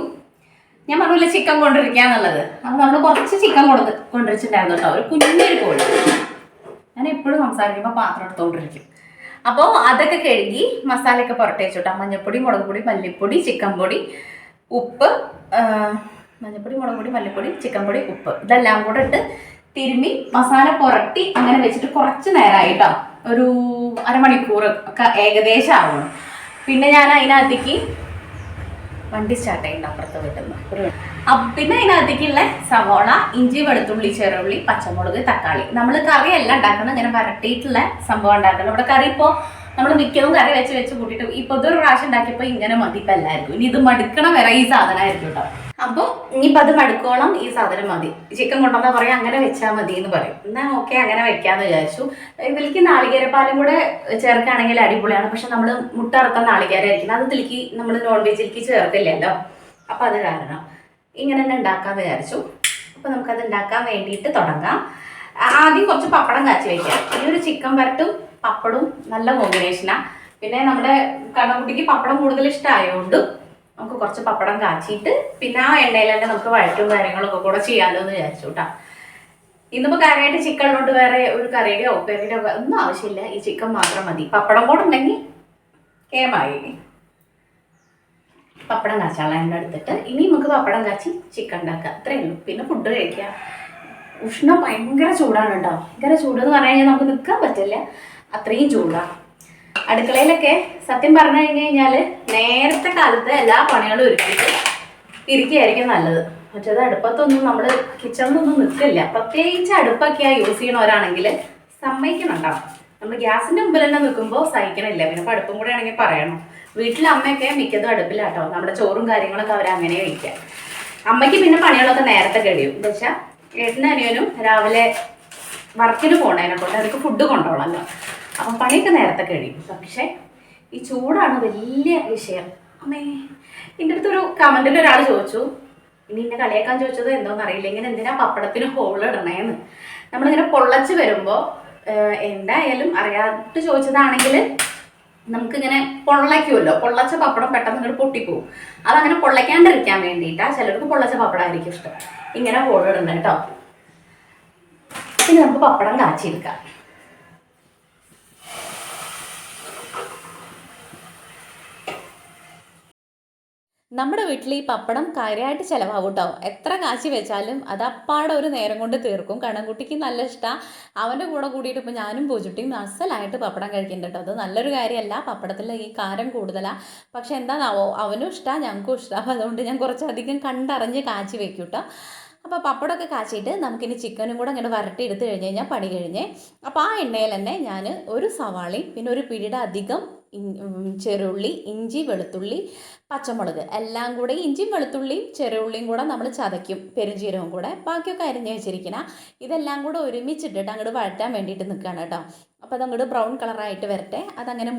ഞാൻ പറഞ്ഞില്ല ചിക്കൻ കൊണ്ടിരിക്കാന്നുള്ളത്. അപ്പോൾ നമ്മൾ കുറച്ച് ചിക്കൻ കൊണ്ടുവച്ചിട്ടുണ്ടായിരുന്നു കേട്ടോ, ഒരു കുഞ്ഞൊരു കോഴി. ഞാൻ എപ്പോഴും സംസാരിക്കുമ്പോൾ പാത്രം എടുത്തുകൊണ്ടിരിക്കും. അപ്പോൾ അതൊക്കെ കഴുകി മസാലയൊക്കെ പുരട്ടി വെച്ചു കേട്ടോ. മഞ്ഞൾപ്പൊടി, മുളക് പൊടി, മല്ലിപ്പൊടി, ചിക്കൻ പൊടി, ഉപ്പ്, മഞ്ഞൾപ്പൊടി, മുളക് പൊടി, മല്ലിപ്പൊടി, ചിക്കൻ പൊടി, ഉപ്പ് ഇതെല്ലാം കൂടെ ഇട്ട് തിരുമ്മി മസാല പുരട്ടി അങ്ങനെ വെച്ചിട്ട് കുറച്ച് നേരമായി കേട്ടോ. ഒരു അരമണിക്കൂർ ഒക്കെ ഏകദേശം ആവണം. പിന്നെ ഞാൻ അതിനകത്തേക്ക് വണ്ടി സ്റ്റാർട്ട് ചെയ്യുന്നുണ്ട് അപ്പുറത്ത് വീട്ടിൽ. പിന്നെ അതിനകത്തേക്കുള്ള സവോള, ഇഞ്ചി, വെളുത്തുള്ളി, ചെറുള്ളി, പച്ചമുളക്, തക്കാളി. നമ്മൾ കറിയല്ല ഉണ്ടാക്കുന്നത്, ഇങ്ങനെ വരട്ടിയിട്ടുള്ള സംഭവം ഉണ്ടാക്കണം. ഇവിടെ കറി ഇപ്പോൾ നമ്മൾ മിക്കതും കറി വെച്ച് കൂട്ടിയിട്ട് ഇപ്പോൾ ഇതൊരു പ്രാവശ്യം ഉണ്ടാക്കിയപ്പോൾ ഇങ്ങനെ മതി ഇപ്പം എല്ലാവർക്കും. ഇനി ഇത് മടുക്കണ വരെ ഈ സാധനമായിരിക്കും കേട്ടോ. അപ്പോൾ ഇനിയിപ്പോൾ അത് മടുക്കോളം ഈ സാധനം മതി. ചിക്കൻ കൊണ്ടുവന്നാൽ പറയും അങ്ങനെ വെച്ചാൽ മതി എന്ന് പറയും. എന്നാൽ ഓക്കെ അങ്ങനെ വെക്കാമെന്ന് വിചാരിച്ചു. ഇതിലേക്ക് നാളികേരപ്പാലും കൂടെ ചേർക്കുകയാണെങ്കിൽ അടിപൊളിയാണ്. പക്ഷെ നമ്മൾ മുട്ട അറുത്ത നാളികേരമായിരിക്കും, അത് ഇതിലേക്ക് നമ്മൾ നോൺ വെജിലേക്ക് ചേർത്തില്ലല്ലോ. അപ്പോൾ അത് കാരണം ഇങ്ങനെ തന്നെ ഉണ്ടാക്കാമെന്ന് വിചാരിച്ചു. അപ്പോൾ നമുക്കത് ഉണ്ടാക്കാൻ വേണ്ടിയിട്ട് തുടങ്ങാം. ആദ്യം കുറച്ച് പപ്പടം കാച്ചി വയ്ക്കാം. ഈ ഒരു ചിക്കൻ വരട്ടും പപ്പടവും നല്ല കോമ്പിനേഷനാണ്. പിന്നെ നമ്മുടെ കടകുട്ടിക്ക് പപ്പടം കൂടുതൽ ഇഷ്ടമായതുകൊണ്ട് നമുക്ക് കുറച്ച് പപ്പടം കാച്ചിയിട്ട് പിന്നെ ആ എണ്ണയിൽ തന്നെ നമുക്ക് വഴറ്റും കാര്യങ്ങളൊക്കെ കൂടെ ചെയ്യാമല്ലോ എന്ന് വിചാരിച്ചു കേട്ടോ. ഇന്നിപ്പോൾ കറിയായിട്ട് ചിക്കൻ ഉള്ളതുകൊണ്ട് വേറെ ഒരു കറിയുടെയോ ഉപ്പേരിയുടെയോ ഒന്നും ആവശ്യമില്ല, ഈ ചിക്കൻ മാത്രം മതി. പപ്പടം കൂടെ ഉണ്ടെങ്കിൽ കേമായി. പപ്പടം കാച്ചാനുള്ള എണ്ണ എടുത്തിട്ട് ഇനി നമുക്ക് പപ്പടം കാച്ചി ചിക്കൻ ഉണ്ടാക്കുക, അത്രയേ ഉള്ളൂ. പിന്നെ ഫുഡ് കഴിക്കുക. ഉഷ്ണം ഭയങ്കര ചൂടാണ് കേട്ടോ. ഭയങ്കര ചൂടെന്ന് പറഞ്ഞു കഴിഞ്ഞാൽ നമുക്ക് നിൽക്കാൻ പറ്റില്ല, അത്രയും ചൂടാണ്. അടുക്കളയിലൊക്കെ സത്യം പറഞ്ഞു കഴിഞ്ഞാൽ നേരത്തെ കാലത്ത് എല്ലാ പണികളും ഒരുക്കിയിട്ട് ഇരിക്കുകയായിരിക്കും നല്ലത്. മറ്റേത് അടുപ്പത്തൊന്നും നമ്മൾ കിച്ചണിലൊന്നും നിൽക്കില്ല. പ്രത്യേകിച്ച് അടുപ്പൊക്കെയാണ് യൂസ് ചെയ്യണവരാണെങ്കിൽ സമ്മതിക്കണുണ്ടാവും. നമ്മൾ ഗ്യാസിൻ്റെ മുമ്പിൽ തന്നെ നിൽക്കുമ്പോൾ സഹിക്കണില്ല. പിന്നെ ഇപ്പോൾ അടുപ്പും കൂടെ ആണെങ്കിൽ പറയണം. വീട്ടിലെ അമ്മയൊക്കെ മിക്കതും അടുപ്പിലാട്ടോ നമ്മുടെ ചോറും കാര്യങ്ങളൊക്കെ അവർ അങ്ങനെ വയ്ക്കുക. അമ്മയ്ക്ക് പിന്നെ പണികളൊക്കെ നേരത്തെ കഴിയും. എന്താ വെച്ചാൽ ഏട്ടനും അനിയനും രാവിലെ വർക്കിന് പോകണതിനെ കൊണ്ട് അവർക്ക് ഫുഡ് കൊണ്ടുപോകണമല്ലോ, അപ്പം പണിയൊക്കെ നേരത്തെ കഴിയും. പക്ഷേ ഈ ചൂടാണ് വലിയ വിഷയം. അമ്മേ, എൻ്റെ അടുത്തൊരു കമൻറ്റിൽ ഒരാൾ ചോദിച്ചു, ഇനി എന്നെ കളിയാക്കാൻ ചോദിച്ചത് എന്തോന്ന് അറിയില്ല, ഇങ്ങനെ എന്തിനാ പപ്പടത്തിന് ഹോൾ ഇടണേന്ന്. നമ്മളിങ്ങനെ പൊള്ളച്ച് വരുമ്പോൾ എന്തായാലും അറിയാതെ ചോദിച്ചതാണെങ്കിൽ നമുക്കിങ്ങനെ പൊള്ളയ്ക്കുമല്ലോ, പൊള്ളച്ച പപ്പടം പെട്ടെന്ന് ഇങ്ങോട്ട് പൊട്ടിപ്പോവും. അതങ്ങനെ പൊള്ളയ്ക്കാണ്ടിരിക്കാൻ വേണ്ടിയിട്ടാണ് ചിലർക്ക് പൊള്ളച്ച പപ്പടമായിരിക്കും ഇഷ്ടം. ഇങ്ങനെ ഹോൾ ഇടണ്ട കേട്ടോ. പിന്നെ നമുക്ക് പപ്പടം കാച്ചിയെടുക്കാം. നമ്മുടെ വീട്ടിൽ ഈ പപ്പടം കാര്യമായിട്ട് ചിലവാകും കേട്ടോ. എത്ര കാശി വെച്ചാലും അത് അപ്പാടെ ഒരു നേരം കൊണ്ട് തീർക്കും. കണ്ണൻകുട്ടിക്ക് നല്ല ഇഷ്ടമാണ്. അവൻ്റെ കൂടെ കൂടിയിട്ട് ഇപ്പോൾ ഞാനും പൂച്ചുട്ടിയും അസലായിട്ട് പപ്പടം കഴിക്കുന്നുണ്ട് കേട്ടോ. അത് നല്ലൊരു കാര്യമല്ല, പപ്പടത്തിൽ ഈ കാരം കൂടുതലാണ്. പക്ഷെ എന്താണെന്നാവോ അവനും ഇഷ്ടമാണ് ഞങ്ങൾക്കും ഇഷ്ടമാണ്. അപ്പോൾ അതുകൊണ്ട് ഞാൻ കുറച്ചധികം കണ്ടറിഞ്ഞ് കാച്ചി വെക്കും കേട്ടോ. അപ്പോൾ പപ്പടമൊക്കെ കാച്ചിയിട്ട് നമുക്കിനി ചിക്കനും കൂടെ അങ്ങനെ വരട്ടി എടുത്ത് കഴിഞ്ഞ് കഴിഞ്ഞാൽ പണി കഴിഞ്ഞ്. അപ്പോൾ ആ എണ്ണയിൽ തന്നെ ഞാൻ ഒരു സവാളയും പിന്നെ ഒരു പിടിയുടെ അധികം ചെറുള്ളി, ഇഞ്ചി, വെളുത്തുള്ളി, പച്ചമുളക് എല്ലാം കൂടെ, ഇഞ്ചിയും വെളുത്തുള്ളിയും ചെറുള്ളിയും കൂടെ നമ്മൾ ചതയ്ക്കും, പെരുംജീരകവും കൂടെ, ബാക്കിയൊക്കെ അരിഞ്ഞ് വെച്ചിരിക്കണം. ഇതെല്ലാം കൂടെ ഒരുമിച്ചിട്ടിട്ട് അങ്ങോട്ട് വഴറ്റാൻ വേണ്ടിയിട്ട് നിൽക്കുകയാണ് കേട്ടോ. അപ്പോൾ അതങ്ങോട്ട് ബ്രൗൺ കളറായിട്ട് വരട്ടെ. അതങ്ങനെ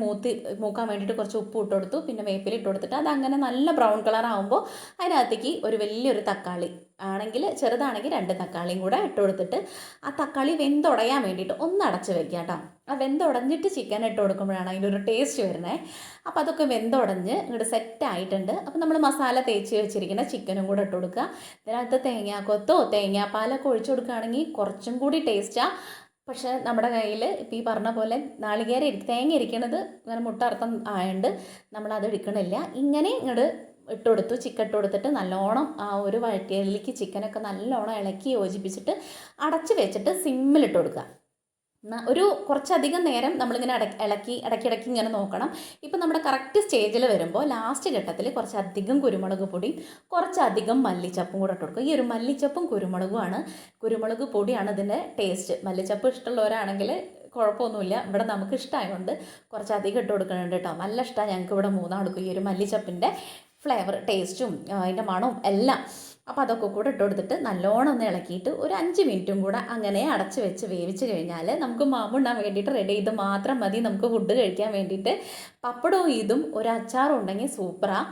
മൂക്കാൻ വേണ്ടിയിട്ട് കുറച്ച് ഉപ്പ് ഇട്ട് കൊടുത്തു, പിന്നെ വേപ്പില ഇട്ട് കൊടുത്തിട്ട് അതങ്ങനെ നല്ല ബ്രൗൺ കളറാകുമ്പോൾ അതിനകത്തേക്ക് ഒരു വലിയൊരു തക്കാളി ആണെങ്കിൽ, ചെറുതാണെങ്കിൽ 2 തക്കാളിയും കൂടെ ഇട്ട് കൊടുത്തിട്ട് ആ തക്കാളി വെന്തുടയാൻ വേണ്ടിയിട്ട് ഒന്ന് അടച്ച് വെക്കുക കേട്ടോ. ആ വെന്തുടഞ്ഞിട്ട് ചിക്കൻ ഇട്ട് കൊടുക്കുമ്പോഴാണ് അതിനൊരു ടേസ്റ്റ് വരുന്നത്. അപ്പോൾ അതൊക്കെ വെന്തുടഞ്ഞ് ഇങ്ങോട്ട് സെറ്റായിട്ടുണ്ട്. അപ്പോൾ നമ്മൾ മസാല തേച്ച് വെച്ചിരിക്കുന്ന ചിക്കനും കൂടെ ഇട്ട് കൊടുക്കുക. ഇതിനകത്ത് തേങ്ങാക്കൊത്തോ തേങ്ങാപ്പാലൊക്കെ ഒഴിച്ചു കൊടുക്കുകയാണെങ്കിൽ കുറച്ചും കൂടി ടേസ്റ്റാണ്. പക്ഷേ നമ്മുടെ കയ്യിൽ ഇപ്പോൾ ഈ പറഞ്ഞ പോലെ തേങ്ങ ഇരിക്കണത് അങ്ങനെ മുട്ടർത്ഥം ആയതുകൊണ്ട് നമ്മളത് എടുക്കണില്ല. ഇങ്ങനെ ഇങ്ങോട്ട് ഇട്ട് കൊടുത്തു, ചിക്കൻ ഇട്ട് കൊടുത്തിട്ട് നല്ലോണം ആ ഒരു വഴറ്റിയിലേക്ക് ചിക്കനൊക്കെ നല്ലോണം ഇളക്കി യോജിപ്പിച്ചിട്ട് അടച്ച് വെച്ചിട്ട് സിമ്മിലിട്ട് കൊടുക്കുക. ഒരു കുറച്ചധികം നേരം നമ്മളിങ്ങനെ ഇടയ്ക്കിടയ്ക്ക് ഇങ്ങനെ നോക്കണം. ഇപ്പം നമ്മുടെ കറക്റ്റ് സ്റ്റേജിൽ വരുമ്പോൾ ലാസ്റ്റ് ഘട്ടത്തിൽ കുറച്ചധികം കുരുമുളക് പൊടിയും കുറച്ചധികം മല്ലിച്ചപ്പും കൂടെ ഇട്ട് കൊടുക്കുക. ഈ ഒരു മല്ലിച്ചപ്പും കുരുമുളക് പൊടിയാണ് ഇതിൻ്റെ ടേസ്റ്റ്. മല്ലിച്ചപ്പ് ഇഷ്ടമുള്ളവരാണെങ്കിൽ കുഴപ്പമൊന്നുമില്ല. ഇവിടെ നമുക്ക് ഇഷ്ടമായതുകൊണ്ട് കുറച്ചധികം ഇട്ട് കൊടുക്കുന്നുണ്ട് കേട്ടോ. നല്ല ഇഷ്ടമാണ് ഞങ്ങൾക്ക് ഇവിടെ മൂന്നാൾക്കും ഈ ഒരു മല്ലിച്ചപ്പിൻ്റെ ഫ്ലേവർ, ടേസ്റ്റും അതിൻ്റെ മണവും എല്ലാം. അപ്പോൾ അതൊക്കെ കൂടെ ഇട്ട് കൊടുത്തിട്ട് നല്ലോണം ഒന്ന് ഇളക്കിയിട്ട് ഒരു 5 മിനിറ്റും കൂടെ അങ്ങനെ അടച്ച് വെച്ച് വേവിച്ച് കഴിഞ്ഞാൽ നമുക്ക് മാമുണ്ണാൻ വേണ്ടിയിട്ട് റെഡി. ഇത് മാത്രം മതി നമുക്ക് ഫുഡ് കഴിക്കാൻ വേണ്ടിയിട്ട്. പപ്പടവും ഇതും ഒരു അച്ചാറും ഉണ്ടെങ്കിൽ സൂപ്പറാണ്.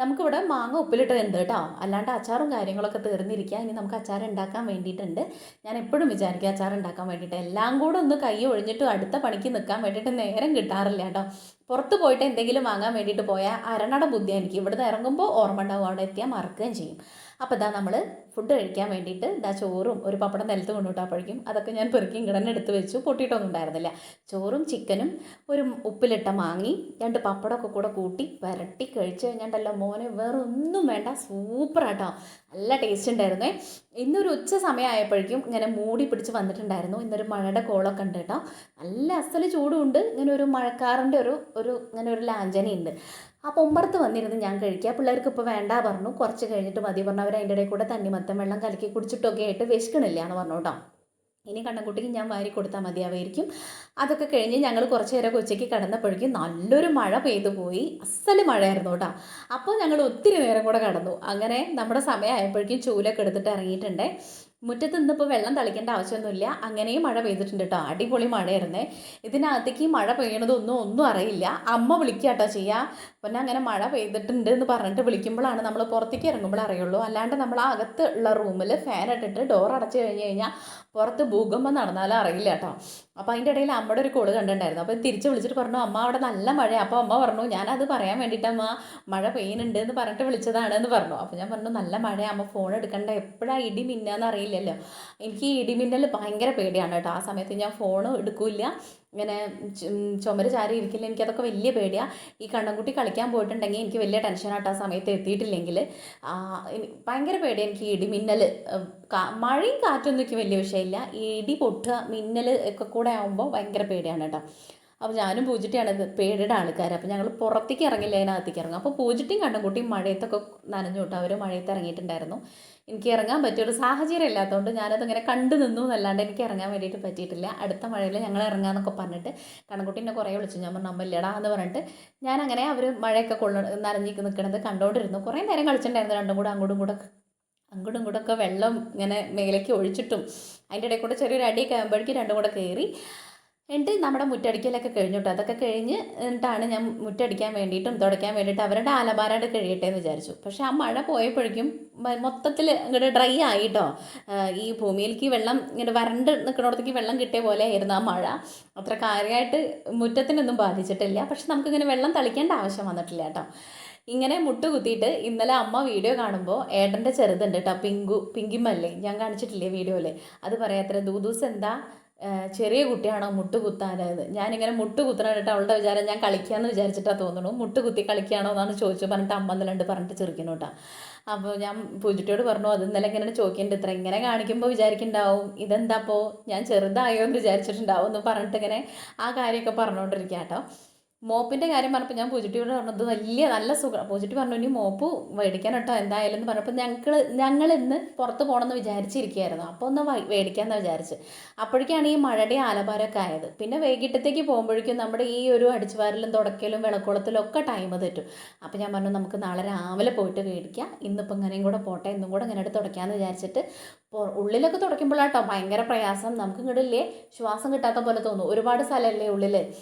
നമുക്കിവിടെ മാങ്ങ ഉപ്പിലിട്ടുണ്ട് കേട്ടോ, അല്ലാണ്ട് അച്ചാറും കാര്യങ്ങളൊക്കെ തീർന്നിരിക്കുക. ഇനി നമുക്ക് അച്ചാർ ഉണ്ടാക്കാൻ വേണ്ടിയിട്ടുണ്ട്. ഞാൻ എപ്പോഴും വിചാരിക്കുക അച്ചാർ ഉണ്ടാക്കാൻ വേണ്ടിയിട്ട്, എല്ലാം കൂടെ ഒന്ന് കൈ ഒഴിഞ്ഞിട്ട് അടുത്ത പണിക്ക് നിൽക്കാൻ വേണ്ടിയിട്ട് നേരം കിട്ടാറില്ല കേട്ടോ. പുറത്ത് പോയിട്ട് എന്തെങ്കിലും വാങ്ങാൻ വേണ്ടിയിട്ട് പോയാൽ അരണട ബുദ്ധിയാണ് എനിക്ക്. ഇവിടുന്ന് ഇറങ്ങുമ്പോൾ ഓർമ്മ ഉണ്ടാവും, അവിടെ എത്തിയാൽ മറക്കുകയും ചെയ്യും. അപ്പോൾ ഇതാ നമ്മൾ ഫുഡ് കഴിക്കാൻ വേണ്ടിയിട്ട് ഇതാ ചോറും ഒരു പപ്പടം നിലത്ത് കൊണ്ടുവിട്ടപ്പോഴേക്കും അതൊക്കെ ഞാൻ പെറുക്കി ഇങ്ങടന്നെ എടുത്ത് വെച്ചു. പൊട്ടിയിട്ടൊന്നും ഉണ്ടായിരുന്നില്ല. ചോറും ചിക്കനും ഒരു ഉപ്പിലിട്ട മാങ്ങി 2 പപ്പടമൊക്കെ കൂടെ കൂട്ടി വരട്ടി കഴിച്ച് കഴിഞ്ഞിട്ടല്ലോ മോനെ വേറെ ഒന്നും വേണ്ട, സൂപ്പറാട്ടോ, നല്ല ടേസ്റ്റ് ഉണ്ടായിരുന്നേ. ഇന്നൊരു ഉച്ച സമയമായപ്പോഴേക്കും ഇങ്ങനെ മൂടി പിടിച്ച് വന്നിട്ടുണ്ടായിരുന്നു. ഇന്നൊരു മഴയുടെ കോളൊക്കെ ഉണ്ട് കേട്ടോ. നല്ല അസല് ചൂടുമുണ്ട്, ഇങ്ങനെ ഒരു മഴക്കാറിൻ്റെ ഒരു ഇങ്ങനെ ഒരു ലാഞ്ചനയുണ്ട്. അപ്പോൾ ഉമ്മറത്ത് വന്നിരുന്ന് ഞാൻ കഴിക്കുക. പിള്ളേർക്ക് ഇപ്പോൾ വേണ്ട പറഞ്ഞു, കുറച്ച് കഴിഞ്ഞിട്ട് മതി പറഞ്ഞു. അവർ അതിൻ്റെ ഇടയിൽ കൂടെ തണ്ണിമത്തൻ വെള്ളം കലക്കി കുടിച്ചിട്ടൊക്കെ ആയിട്ട് വിശക്കണില്ല എന്ന് പറഞ്ഞു കേട്ടോ. ഇനി കണ്ണൻകുട്ടിക്ക് ഞാൻ വാരി കൊടുത്താൽ മതിയാവായിരിക്കും. അതൊക്കെ കഴിഞ്ഞ് ഞങ്ങൾ കുറച്ച് നേരം ഉച്ചയ്ക്ക് കിടന്നപ്പോഴേക്കും നല്ലൊരു മഴ പെയ്തു പോയി. അസല് മഴയായിരുന്നു കേട്ടോ. അപ്പോൾ ഞങ്ങൾ ഒത്തിരി നേരം കൂടെ കിടന്നു. അങ്ങനെ നമ്മുടെ സമയമായപ്പോഴേക്കും ചൂലൊക്കെ എടുത്തിട്ട് ഇറങ്ങിയിട്ടുണ്ടേ. മുറ്റത്ത് നിന്നിപ്പോൾ വെള്ളം തളിക്കേണ്ട ആവശ്യമൊന്നുമില്ല. അങ്ങനെയും മഴ പെയ്തിട്ടുണ്ട് കേട്ടോ. അടിപൊളി മഴയായിരുന്നേ. ഇതിനകത്തേക്ക് മഴ പെയ്യണതൊന്നും അറിയില്ല. അമ്മ വിളിക്കുക കേട്ടോ ചെയ്യുക. പിന്നെ അങ്ങനെ മഴ പെയ്തിട്ടുണ്ട് എന്ന് പറഞ്ഞിട്ട് വിളിക്കുമ്പോഴാണ് നമ്മൾ പുറത്തേക്ക് ഇറങ്ങുമ്പോൾ അറിയുള്ളൂ. അല്ലാണ്ട് നമ്മൾ ആ അകത്ത് ഉള്ള റൂമിൽ ഫാൻ ഇട്ടിട്ട് ഡോർ അടച്ച് കഴിഞ്ഞ് കഴിഞ്ഞാൽ പുറത്ത് ഭൂകമ്പം നടന്നാലും അറിയില്ല കേട്ടോ. അപ്പോൾ അതിൻ്റെ ഇടയിൽ അമ്മയുടെ ഒരു കോള് കണ്ടിട്ടുണ്ടായിരുന്നു. അപ്പോൾ തിരിച്ച് വിളിച്ചിട്ട് പറഞ്ഞു, അമ്മ അവിടെ നല്ല മഴയാണ്. അപ്പോൾ അമ്മ പറഞ്ഞു, ഞാനത് പറയാൻ വേണ്ടിയിട്ട് അമ്മ മഴ പെയ്യുന്നുണ്ട് എന്ന് പറഞ്ഞിട്ട് വിളിച്ചതാണ് എന്ന് പറഞ്ഞു. അപ്പോൾ ഞാൻ പറഞ്ഞു, നല്ല മഴയാണ് അമ്മ, ഫോൺ എടുക്കണ്ട, എപ്പോഴാണ് ഇടി മിന്നാന്ന് അറിയില്ലല്ലോ. എനിക്ക് ഈ ഇടിമിന്നൽ ഭയങ്കര പേടിയാണ് കേട്ടോ. ആ സമയത്ത് ഞാൻ ഫോൺ എടുക്കില്ല, ഇങ്ങനെ ചുമര് ചാരി ഇരിക്കില്ല. എനിക്കതൊക്കെ വലിയ പേടിയാണ്. ഈ കണ്ണൻകുട്ടി കളിക്കാൻ പോയിട്ടുണ്ടെങ്കിൽ എനിക്ക് വലിയ ടെൻഷനായിട്ട് ആ സമയത്ത് എത്തിയിട്ടില്ലെങ്കിൽ ഭയങ്കര പേടിയാണ് എനിക്ക് ഇടിമിന്നൽ. മഴയും കാറ്റൊന്നും എനിക്ക് വലിയ വിഷയമില്ല. ഈ ഇടി പൊട്ടുക മിന്നൽ ഒക്കെ കൂടെ ആകുമ്പോൾ ഭയങ്കര പേടിയാണ് കേട്ടോ. അപ്പോൾ ഞാനും പൂജിട്ടിയാണ് ഇത് പേടിയുടെ ആൾക്കാർ. അപ്പോൾ ഞങ്ങൾ പുറത്തേക്ക് ഇറങ്ങില്ല, അതിനകത്തേക്ക് ഇറങ്ങും. അപ്പോൾ പൂജിട്ടിയും കണ്ണൻകുട്ടിയും മഴയത്തൊക്കെ നനഞ്ഞു കേട്ടോ. അവർ മഴയത്ത് ഇറങ്ങിയിട്ടുണ്ടായിരുന്നു. എനിക്ക് ഇറങ്ങാൻ പറ്റിയൊരു സാഹചര്യം ഇല്ലാത്തതുകൊണ്ട് ഞാനതിങ്ങനെ കണ്ടു നിന്നു എന്നല്ലാണ്ട് എനിക്ക് ഇറങ്ങാൻ വേണ്ടിയിട്ട് പറ്റിയിട്ടില്ല. അടുത്ത മഴയിൽ ഞങ്ങൾ ഇറങ്ങാമെന്നൊക്കെ പറഞ്ഞിട്ട് കണ്ണൻകുട്ടീനെ കുറേ വിളിച്ചു. ഞാൻ പറഞ്ഞു, അമ്മല്ലടാ എന്ന് പറഞ്ഞിട്ട് ഞാനങ്ങനെ അവർ മഴയൊക്കെ നനഞ്ഞ് നിൽക്കണത് കണ്ടുകൊണ്ടിരുന്നു. കുറേ നേരം കളിച്ചിട്ടുണ്ടായിരുന്നു. അങ്ങോട്ടും ഇങ്ങോട്ടൊക്കെ വെള്ളം ഇങ്ങനെ മേലേക്ക് ഒഴിച്ചിട്ടും അതിൻ്റെ ഇടയിൽ കൂടെ ചെറിയൊരു അടിയൊക്കെ ആകുമ്പോഴേക്കും രണ്ടും കൂടെ കയറി. എന്നിട്ട് നമ്മുടെ മുറ്റടിക്കലൊക്കെ കഴിഞ്ഞു കേട്ടോ. അതൊക്കെ കഴിഞ്ഞ് എന്നിട്ടാണ് ഞാൻ മുറ്റടിക്കാൻ വേണ്ടിയിട്ടും തുടയ്ക്കാൻ വേണ്ടിയിട്ട് അവരുടെ ആലഭാരായിട്ട് കഴിയട്ടെ എന്ന് വിചാരിച്ചു. പക്ഷേ ആ മഴ പോയപ്പോഴേക്കും മൊത്തത്തിൽ ഇങ്ങോട്ട് ഡ്രൈ ആയിട്ടോ. ഈ ഭൂമിയിലേക്ക് വെള്ളം ഇങ്ങനെ വരണ്ട് നിൽക്കുന്നിടത്തേക്ക് വെള്ളം കിട്ടിയ പോലെ ആയിരുന്നു ആ മഴ. അത്ര കാര്യമായിട്ട് മുറ്റത്തിനൊന്നും ബാധിച്ചിട്ടില്ല. പക്ഷെ നമുക്കിങ്ങനെ വെള്ളം തളിക്കേണ്ട ആവശ്യം വന്നിട്ടില്ല കേട്ടോ. ഇങ്ങനെ മുട്ട് കുത്തിയിട്ട് ഇന്നലെ അമ്മ വീഡിയോ കാണുമ്പോൾ ഏട്ടൻ്റെ ചെറുതുണ്ട് കേട്ടോ, പിങ്കിമല്ലേ, ഞാൻ കാണിച്ചിട്ടില്ലേ വീഡിയോയിൽ. അത് പറയാത്ര, ദൂദൂസ് എന്താ ചെറിയ കുട്ടിയാണോ മുട്ട് കുത്താനായത്. ഞാനിങ്ങനെ മുട്ട് കുത്തണം കേട്ടോ. അവളുടെ വിചാരം ഞാൻ കളിക്കാമെന്ന് വിചാരിച്ചിട്ടാണ് തോന്നുന്നു. മുട്ട് കുത്തി കളിക്കുകയാണോ എന്നാണ് ചോദിച്ചു. പറഞ്ഞിട്ട് അമ്മ എന്നല്ലാണ്ട് പറഞ്ഞിട്ട് ചെറുക്കുന്നു കേട്ടോ. അപ്പോൾ ഞാൻ പൂജിട്ടിയോട് പറഞ്ഞു, അത് ഇന്നലെ ഇങ്ങനെ ചോദിക്കേണ്ടത് ഇത്ര ഇങ്ങനെ കാണിക്കുമ്പോൾ വിചാരിക്കുന്നുണ്ടാവും ഇതെന്താ അപ്പോൾ ഞാൻ ചെറുതായോ എന്ന് വിചാരിച്ചിട്ടുണ്ടാവും എന്ന് പറഞ്ഞിട്ട് ഇങ്ങനെ ആ കാര്യമൊക്കെ പറഞ്ഞുകൊണ്ടിരിക്കുക കേട്ടോ. മോപ്പിൻ്റെ കാര്യം പറഞ്ഞപ്പോൾ ഞാൻ പൂജിറ്റിയോട് പറഞ്ഞത് വലിയ നല്ല സുഖം. പൂജിറ്റി പറഞ്ഞു, ഇനി മോപ്പ് മേടിക്കാൻ കേട്ടോ എന്തായാലും എന്ന് പറഞ്ഞപ്പോൾ ഞങ്ങൾ ഇന്ന് പുറത്ത് പോകണമെന്ന് വിചാരിച്ചിരിക്കുകയായിരുന്നു. അപ്പോൾ ഒന്ന് മേടിക്കാമെന്ന് വിചാരിച്ച്. അപ്പോഴേക്കാണ് ഈ മഴയുടെ ആലഭാരമൊക്കെ ആയത്. പിന്നെ വൈകിട്ടത്തേക്ക് പോകുമ്പോഴേക്കും നമ്മുടെ ഈ ഒരു അടിച്ചുവാരലും തുടക്കലും വിളക്കുളത്തിലും ഒക്കെ ടൈം തെറ്റും. അപ്പോൾ ഞാൻ പറഞ്ഞു, നമുക്ക് നാളെ രാവിലെ പോയിട്ട് മേടിക്കാം, ഇന്നിപ്പോൾ ഇങ്ങനെയും കൂടെ പോട്ടെ, ഇന്നും കൂടെ ഇങ്ങനെ തുടയ്ക്കാമെന്ന് വിചാരിച്ചിട്ട് ഉള്ളിലൊക്കെ തുടയ്ക്കുമ്പോഴാട്ടോ ഭയങ്കര പ്രയാസം. നമുക്ക് ഇങ്ങോട്ടില്ലേ ശ്വാസം കിട്ടാത്ത പോലെ തോന്നും. ഒരുപാട് സ്ഥലമല്ലേ ഉള്ളിൽ.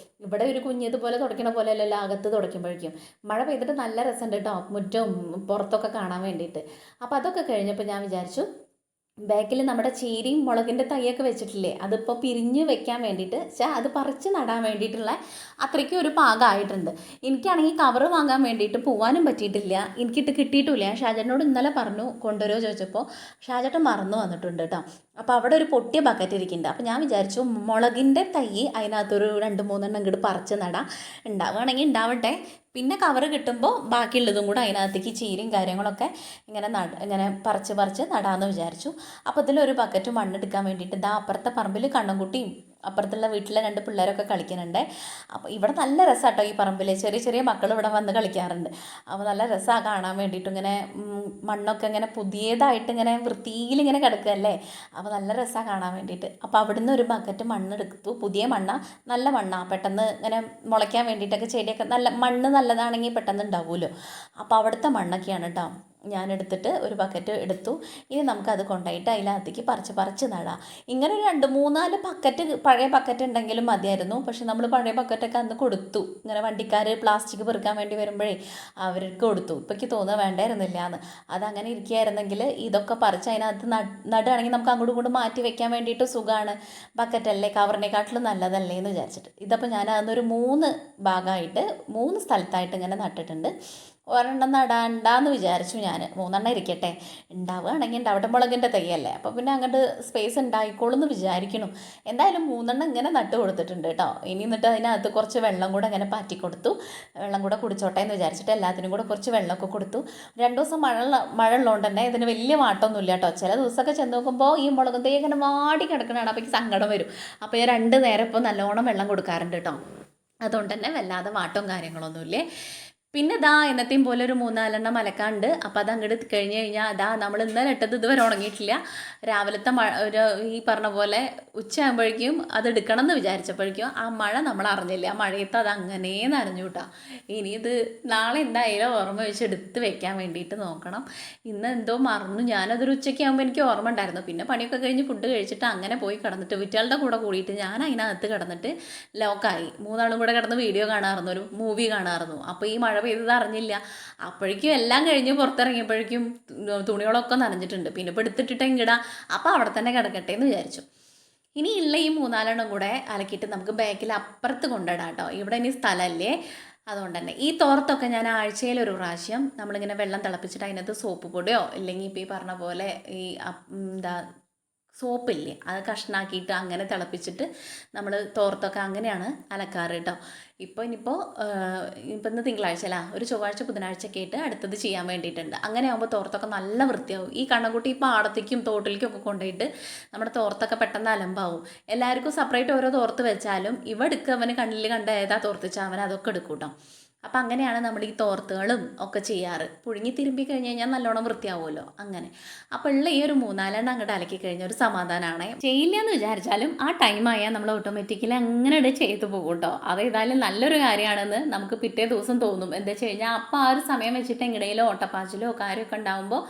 ഇവിടെ ഒരു കുഞ്ഞതുപോലെ തുടയ്ക്കണ പോലെ അല്ലല്ലോ അകത്ത് തുടയ്ക്കുമ്പോഴേക്കും. മഴ പെയ്തിട്ട് നല്ല രസമുണ്ട് കേട്ടോ, മുറ്റവും പുറത്തൊക്കെ കാണാൻ വേണ്ടിയിട്ട്. അപ്പോൾ അതൊക്കെ കഴിഞ്ഞപ്പോൾ ഞാൻ വിചാരിച്ചു ബാക്കിൽ നമ്മുടെ ചീരയും മുളകിൻ്റെ തൈയൊക്കെ വെച്ചിട്ടില്ലേ, അതിപ്പോൾ പിരിഞ്ഞ് വെക്കാൻ വേണ്ടിയിട്ട് അത് പറിച്ച് നടാൻ വേണ്ടിയിട്ടുള്ള അത്രയ്ക്കും ഒരു പാകമായിട്ടുണ്ട്. എനിക്കാണെങ്കിൽ കവറ് വാങ്ങാൻ വേണ്ടിയിട്ട് പോകാനും പറ്റിയിട്ടില്ല, എനിക്കിട്ട് കിട്ടിയിട്ടില്ല. ഷാജേട്ടനോട് ഇന്നലെ പറഞ്ഞു കൊണ്ടുവരുമോ ചോദിച്ചപ്പോൾ ഷാജേട്ടൻ മറന്നു വന്നിട്ടുണ്ട് കേട്ടോ. അപ്പോൾ അവിടെ ഒരു പൊട്ടിയ ബക്കറ്റ് ഇരിക്കുന്നുണ്ട്. അപ്പോൾ ഞാൻ വിചാരിച്ചു മുളകിൻ്റെ തൈ അതിനകത്തൊരു 2-3 ഇങ്ങോട്ട് പറിച്ച് നടാം, ഉണ്ടാവുകയാണെങ്കിൽ ഉണ്ടാവട്ടെ, പിന്നെ കവറ് കിട്ടുമ്പോൾ ബാക്കിയുള്ളതും കൂടെ അതിനകത്തേക്ക് ചീരയും കാര്യങ്ങളൊക്കെ ഇങ്ങനെ പറിച്ച് നടാമെന്ന് വിചാരിച്ചു. അപ്പോൾ ഇതിലൊരു ബക്കറ്റ് മണ്ണെടുക്കാൻ വേണ്ടിയിട്ട് ഇതാ അപ്പുറത്തെ പറമ്പിൽ കണ്ണൻകുട്ടിയും അപ്പുറത്തുള്ള വീട്ടിലെ 2 പിള്ളേരൊക്കെ കളിക്കുന്നുണ്ട്. അപ്പോൾ ഇവിടെ നല്ല രസമാണ് കേട്ടോ. ഈ പറമ്പിൽ ചെറിയ മക്കൾ ഇവിടെ വന്ന് കളിക്കാറുണ്ട്. അപ്പോൾ നല്ല രസമാണ് കാണാൻ വേണ്ടിയിട്ട്. ഇങ്ങനെ മണ്ണൊക്കെ ഇങ്ങനെ പുതിയതായിട്ട് ഇങ്ങനെ വൃത്തിയിലിങ്ങനെ കിടക്കുകയല്ലേ. അപ്പോൾ നല്ല രസമാണ് കാണാൻ വേണ്ടിയിട്ട്. അപ്പോൾ അവിടുന്ന് ഒരു ബക്കറ്റ് മണ്ണെടുത്തു. പുതിയ മണ്ണാണ്, നല്ല മണ്ണാണ്, പെട്ടെന്ന് ഇങ്ങനെ മുളയ്ക്കാൻ വേണ്ടിയിട്ടൊക്കെ ചെടിയൊക്കെ നല്ല മണ്ണ് നല്ലതാണെങ്കിൽ പെട്ടെന്ന് ഉണ്ടാവുമല്ലോ. അപ്പോൾ അവിടുത്തെ മണ്ണൊക്കെയാണ് കേട്ടോ. ഞാനെടുത്തിട്ട് ഒരു ബക്കറ്റ് എടുത്തു. ഇനി നമുക്കത് കൊണ്ടുപോയിട്ട് അതിനകത്തേക്ക് പറിച്ച് നടാം. ഇങ്ങനെ ഒരു 2-3-4 ബക്കറ്റ് പഴയ ബക്കറ്റ് ഉണ്ടെങ്കിലും മതിയായിരുന്നു. പക്ഷെ നമ്മൾ പഴയ ബക്കറ്റൊക്കെ അന്ന് കൊടുത്തു. ഇങ്ങനെ വണ്ടിക്കാർ പ്ലാസ്റ്റിക് പെറുക്കാൻ വേണ്ടി വരുമ്പോഴേ അവർക്ക് കൊടുത്തു. ഇപ്പം എനിക്ക് തോന്നുക വേണ്ടായിരുന്നില്ല എന്ന്. അതങ്ങനെ ഇരിക്കുകയായിരുന്നെങ്കിൽ ഇതൊക്കെ പറിച്ച് അതിനകത്ത് നടുകയാണെങ്കിൽ നമുക്ക് അങ്ങോട്ടും ഇങ്ങോട്ടും മാറ്റി വെക്കാൻ വേണ്ടിയിട്ട് സുഖമാണ്. ബക്കറ്റല്ലേ, കവറിനെക്കാട്ടിലും നല്ലതല്ലേ എന്ന് വിചാരിച്ചിട്ട്. ഇതപ്പോൾ ഞാൻ അതൊരു 3 ഭാഗമായിട്ട് 3 സ്ഥലത്തായിട്ട് ഇങ്ങനെ നട്ടിട്ടുണ്ട്. ഒരെണ്ണം നടാണ്ടാന്ന് വിചാരിച്ചു ഞാൻ. 3 ഇരിക്കട്ടെ, ഉണ്ടാവുകയാണെങ്കിൽ ഉണ്ടാവട്ടെ, മുളകിൻ്റെ തൈയല്ലേ, അപ്പോൾ പിന്നെ അങ്ങോട്ട് സ്പേസ് ഉണ്ടായിക്കോളും എന്ന് വിചാരിക്കണം. എന്തായാലും 3 ഇങ്ങനെ നട്ട് കൊടുത്തിട്ടുണ്ട് കേട്ടോ. ഇനി എന്നിട്ട് അതിനകത്ത് കുറച്ച് വെള്ളം കൂടെ അങ്ങനെ പാറ്റി കൊടുത്തു. വെള്ളം കൂടെ കുടിച്ചോട്ടെ എന്ന് വിചാരിച്ചിട്ട് എല്ലാത്തിനും കൂടെ കുറച്ച് വെള്ളമൊക്കെ കൊടുത്തു. 2 ദിവസം മഴ ഉള്ളതുകൊണ്ട് തന്നെ ഇതിന് വലിയ മാട്ടമൊന്നുമില്ല കേട്ടോ. ചില ദിവസമൊക്കെ ചെന്ന് നോക്കുമ്പോൾ ഈ മുളകും തൈ ഇങ്ങനെ വാടി കിടക്കണതാണ്. അപ്പോൾ എനിക്ക് സങ്കടം വരും. അപ്പോൾ ഞാൻ 2 നേരം ഇപ്പോൾ നല്ലോണം വെള്ളം കൊടുക്കാറുണ്ട് കേട്ടോ. അതുകൊണ്ട് തന്നെ വല്ലാതെ മാട്ടവും കാര്യങ്ങളൊന്നുമില്ലേ. പിന്നെ ദാ എന്നത്തെയും പോലെ ഒരു 3-4 അലക്കാണ്ട്. അപ്പോൾ അത് അങ്ങോട്ട് കഴിഞ്ഞ് കഴിഞ്ഞാൽ അതാ നമ്മൾ ഇന്നലെ ഇട്ടത് ഇതുവരെ ഉണങ്ങിയിട്ടില്ല. രാവിലത്തെ ഒരു ഈ പറഞ്ഞ പോലെ ഉച്ചയാകുമ്പോഴേക്കും അത് എടുക്കണം എന്ന് വിചാരിച്ചപ്പോഴേക്കും ആ മഴ നമ്മൾ അറിഞ്ഞില്ല. ആ മഴയത്ത് അത് അങ്ങനെ നനഞ്ഞു കേട്ടോ. ഇനി ഇത് നാളെ എന്തായാലും ഓർമ്മ വെച്ച് എടുത്ത് വെക്കാൻ വേണ്ടിയിട്ട് നോക്കണം. ഇന്ന് എന്തോ മറന്നു. ഞാനതൊരു ഉച്ചയ്ക്ക് ആകുമ്പോൾ എനിക്ക് ഓർമ്മ ഉണ്ടായിരുന്നു. പിന്നെ പണിയൊക്കെ കഴിഞ്ഞ് ഫുഡ് കഴിച്ചിട്ട് അങ്ങനെ പോയി കിടന്നിട്ട് വിറ്റാളുടെ കൂടെ കൂടിയിട്ട് ഞാൻ അതിനകത്ത് കിടന്നിട്ട് ലോക്കായി. 3 കൂടെ കിടന്ന് വീഡിയോ കാണാമായിരുന്നു, ഒരു മൂവി കാണാമായിരുന്നു. അപ്പോൾ ഈ മഴ പെയ്തത് അറിഞ്ഞില്ല. അപ്പോഴേക്കും എല്ലാം കഴിഞ്ഞ് പുറത്തിറങ്ങിയപ്പോഴേക്കും തുണികളൊക്കെ നനഞ്ഞിട്ടുണ്ട്. പിന്നെ ഇപ്പോൾ എടുത്തിട്ടിട്ടെങ്കിടാ, അപ്പോൾ അവിടെ തന്നെ കിടക്കട്ടെ എന്ന് വിചാരിച്ചു. ഇനിയുള്ള ഈ 3-4 കൂടെ അലക്കിയിട്ട് നമുക്ക് ബാക്കിൽ അപ്പുറത്ത് കൊണ്ടിടാം കേട്ടോ. ഇവിടെ ഇനി സ്ഥലമല്ലേ, അതുകൊണ്ട് തന്നെ ഈ തോർത്തൊക്കെ ഞാൻ ആഴ്ചയിൽ ഒരു പ്രാവശ്യം നമ്മളിങ്ങനെ വെള്ളം തിളപ്പിച്ചിട്ട് അതിനകത്ത് സോപ്പ് പൊടിയോ ഇല്ലെങ്കിൽ ഇപ്പോൾ ഈ പറഞ്ഞ പോലെ ഈ എന്താ സോപ്പില്ലേ അത് കഷ്ണാക്കിയിട്ട് അങ്ങനെ തിളപ്പിച്ചിട്ട് നമ്മൾ തോർത്തൊക്കെ അങ്ങനെയാണ് അലക്കാറ് കേട്ടോ. ഇപ്പം ഇന്ന് തിങ്കളാഴ്ച അല്ല, ഒരു ചൊവ്വാഴ്ച ബുധനാഴ്ചയൊക്കെ ആയിട്ട് അടുത്തത് ചെയ്യാൻ വേണ്ടിയിട്ടുണ്ട്. അങ്ങനെ ആകുമ്പോൾ തോർത്തൊക്കെ നല്ല വൃത്തിയാവും. ഈ കണ്ണൻകുട്ടി ഈ പാടത്തേക്കും തോട്ടിലേക്കും ഒക്കെ കൊണ്ടുപോയിട്ട് നമ്മുടെ തോർത്തൊക്കെ പെട്ടെന്ന് അലമ്പാവും. എല്ലാവർക്കും സെപ്പറേറ്റ് ഓരോ തോർത്ത് വെച്ചാലും ഇവ എടുക്കുക, അവന് കണ്ണിൽ കണ്ട ഏതാ തോർത്ത് വെച്ചാൽ അവൻ അതൊക്കെ എടുക്കും കേട്ടോ. അപ്പം അങ്ങനെയാണ് നമ്മൾ ഈ തോർത്തുകളും ഒക്കെ ചെയ്യാറ്. പുഴുങ്ങി തിരുമ്പി കഴിഞ്ഞ് കഴിഞ്ഞാൽ നല്ലോണം വൃത്തിയാവുമല്ലോ അങ്ങനെ. അപ്പോൾ ഉള്ള ഈ ഒരു 3-4 അങ്ങോട്ട് അലക്കി കഴിഞ്ഞാൽ ഒരു സമാധാനമാണ്. ചെയ്യില്ല എന്ന് വിചാരിച്ചാലും ആ ടൈമായാൽ നമ്മൾ ഓട്ടോമാറ്റിക്കലി അങ്ങനെ ചെയ്തു പോകും കേട്ടോ. അത് ഏതായാലും നല്ലൊരു കാര്യമാണെന്ന് നമുക്ക് പിറ്റേ ദിവസം തോന്നും. എന്താ വെച്ച് കഴിഞ്ഞാൽ അപ്പോൾ ആ ഒരു സമയം വെച്ചിട്ട് എങ്ങനെയോ ഓട്ടപ്പാച്ചിലോ കാര്യമൊക്കെ ഉണ്ടാകുമ്പോൾ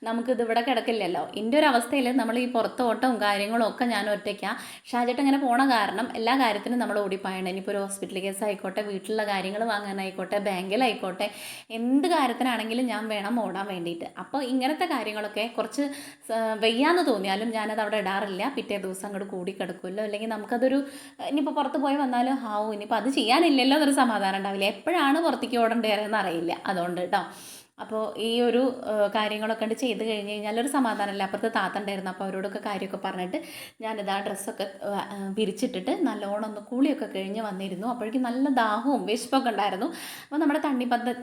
നമുക്കിത് ഇവിടെ കിടക്കില്ലല്ലോ. എൻ്റെ ഒരു അവസ്ഥയിൽ നമ്മൾ ഈ പുറത്ത് ഓട്ടവും കാര്യങ്ങളും ഒക്കെ ഞാൻ ഒറ്റയ്ക്കാണ്. ഷാജേട്ടൻ ഇങ്ങനെ പോണ കാരണം എല്ലാ കാര്യത്തിനും നമ്മൾ ഓടിപ്പായണം. ഇനിയിപ്പോൾ ഒരു ഹോസ്പിറ്റൽ കേസ് ആയിക്കോട്ടെ, വീട്ടിലുള്ള കാര്യങ്ങൾ വാങ്ങാനായിക്കോട്ടെ, ബാങ്കിലായിക്കോട്ടെ, എന്ത് കാര്യത്തിനാണെങ്കിലും ഞാൻ വേണം ഓടാൻ വേണ്ടിയിട്ട്. അപ്പോൾ ഇങ്ങനത്തെ കാര്യങ്ങളൊക്കെ കുറച്ച് വയ്യാന്ന് തോന്നിയാലും ഞാനത് അവിടെ ഇടാറില്ല. പിറ്റേ ദിവസം അങ്ങോട്ട് കൂടി കിടക്കുമല്ലോ. അല്ലെങ്കിൽ നമുക്കതൊരു ഇനിയിപ്പോൾ പുറത്ത് പോയി വന്നാലും ഇനിയിപ്പോൾ അത് ചെയ്യാനില്ലല്ലോ എന്നൊരു സമാധാനം ഉണ്ടാവില്ല. എപ്പോഴാണ് പുറത്തേക്ക് ഓടേണ്ടതെന്ന് അറിയില്ല. അതുകൊണ്ട് കേട്ടോ. അപ്പോൾ ഈ ഒരു കാര്യങ്ങളൊക്കെ ഉണ്ട് ചെയ്ത് കഴിഞ്ഞ് കഴിഞ്ഞാൽ ഒരു സമാധാനമല്ല. അപ്പുറത്ത് താത്ത ഉണ്ടായിരുന്നു. അപ്പോൾ അവരോടൊക്കെ കാര്യമൊക്കെ പറഞ്ഞിട്ട് ഞാനിത് ആ ഡ്രസ്സൊക്കെ വിരിച്ചിട്ടിട്ട് നല്ലോണം ഒന്ന് കൂളിയൊക്കെ കഴിഞ്ഞ് വന്നിരുന്നു. അപ്പോഴേക്കും നല്ല ദാഹവും വിശപ്പൊക്കെ ഉണ്ടായിരുന്നു. അപ്പോൾ നമ്മുടെ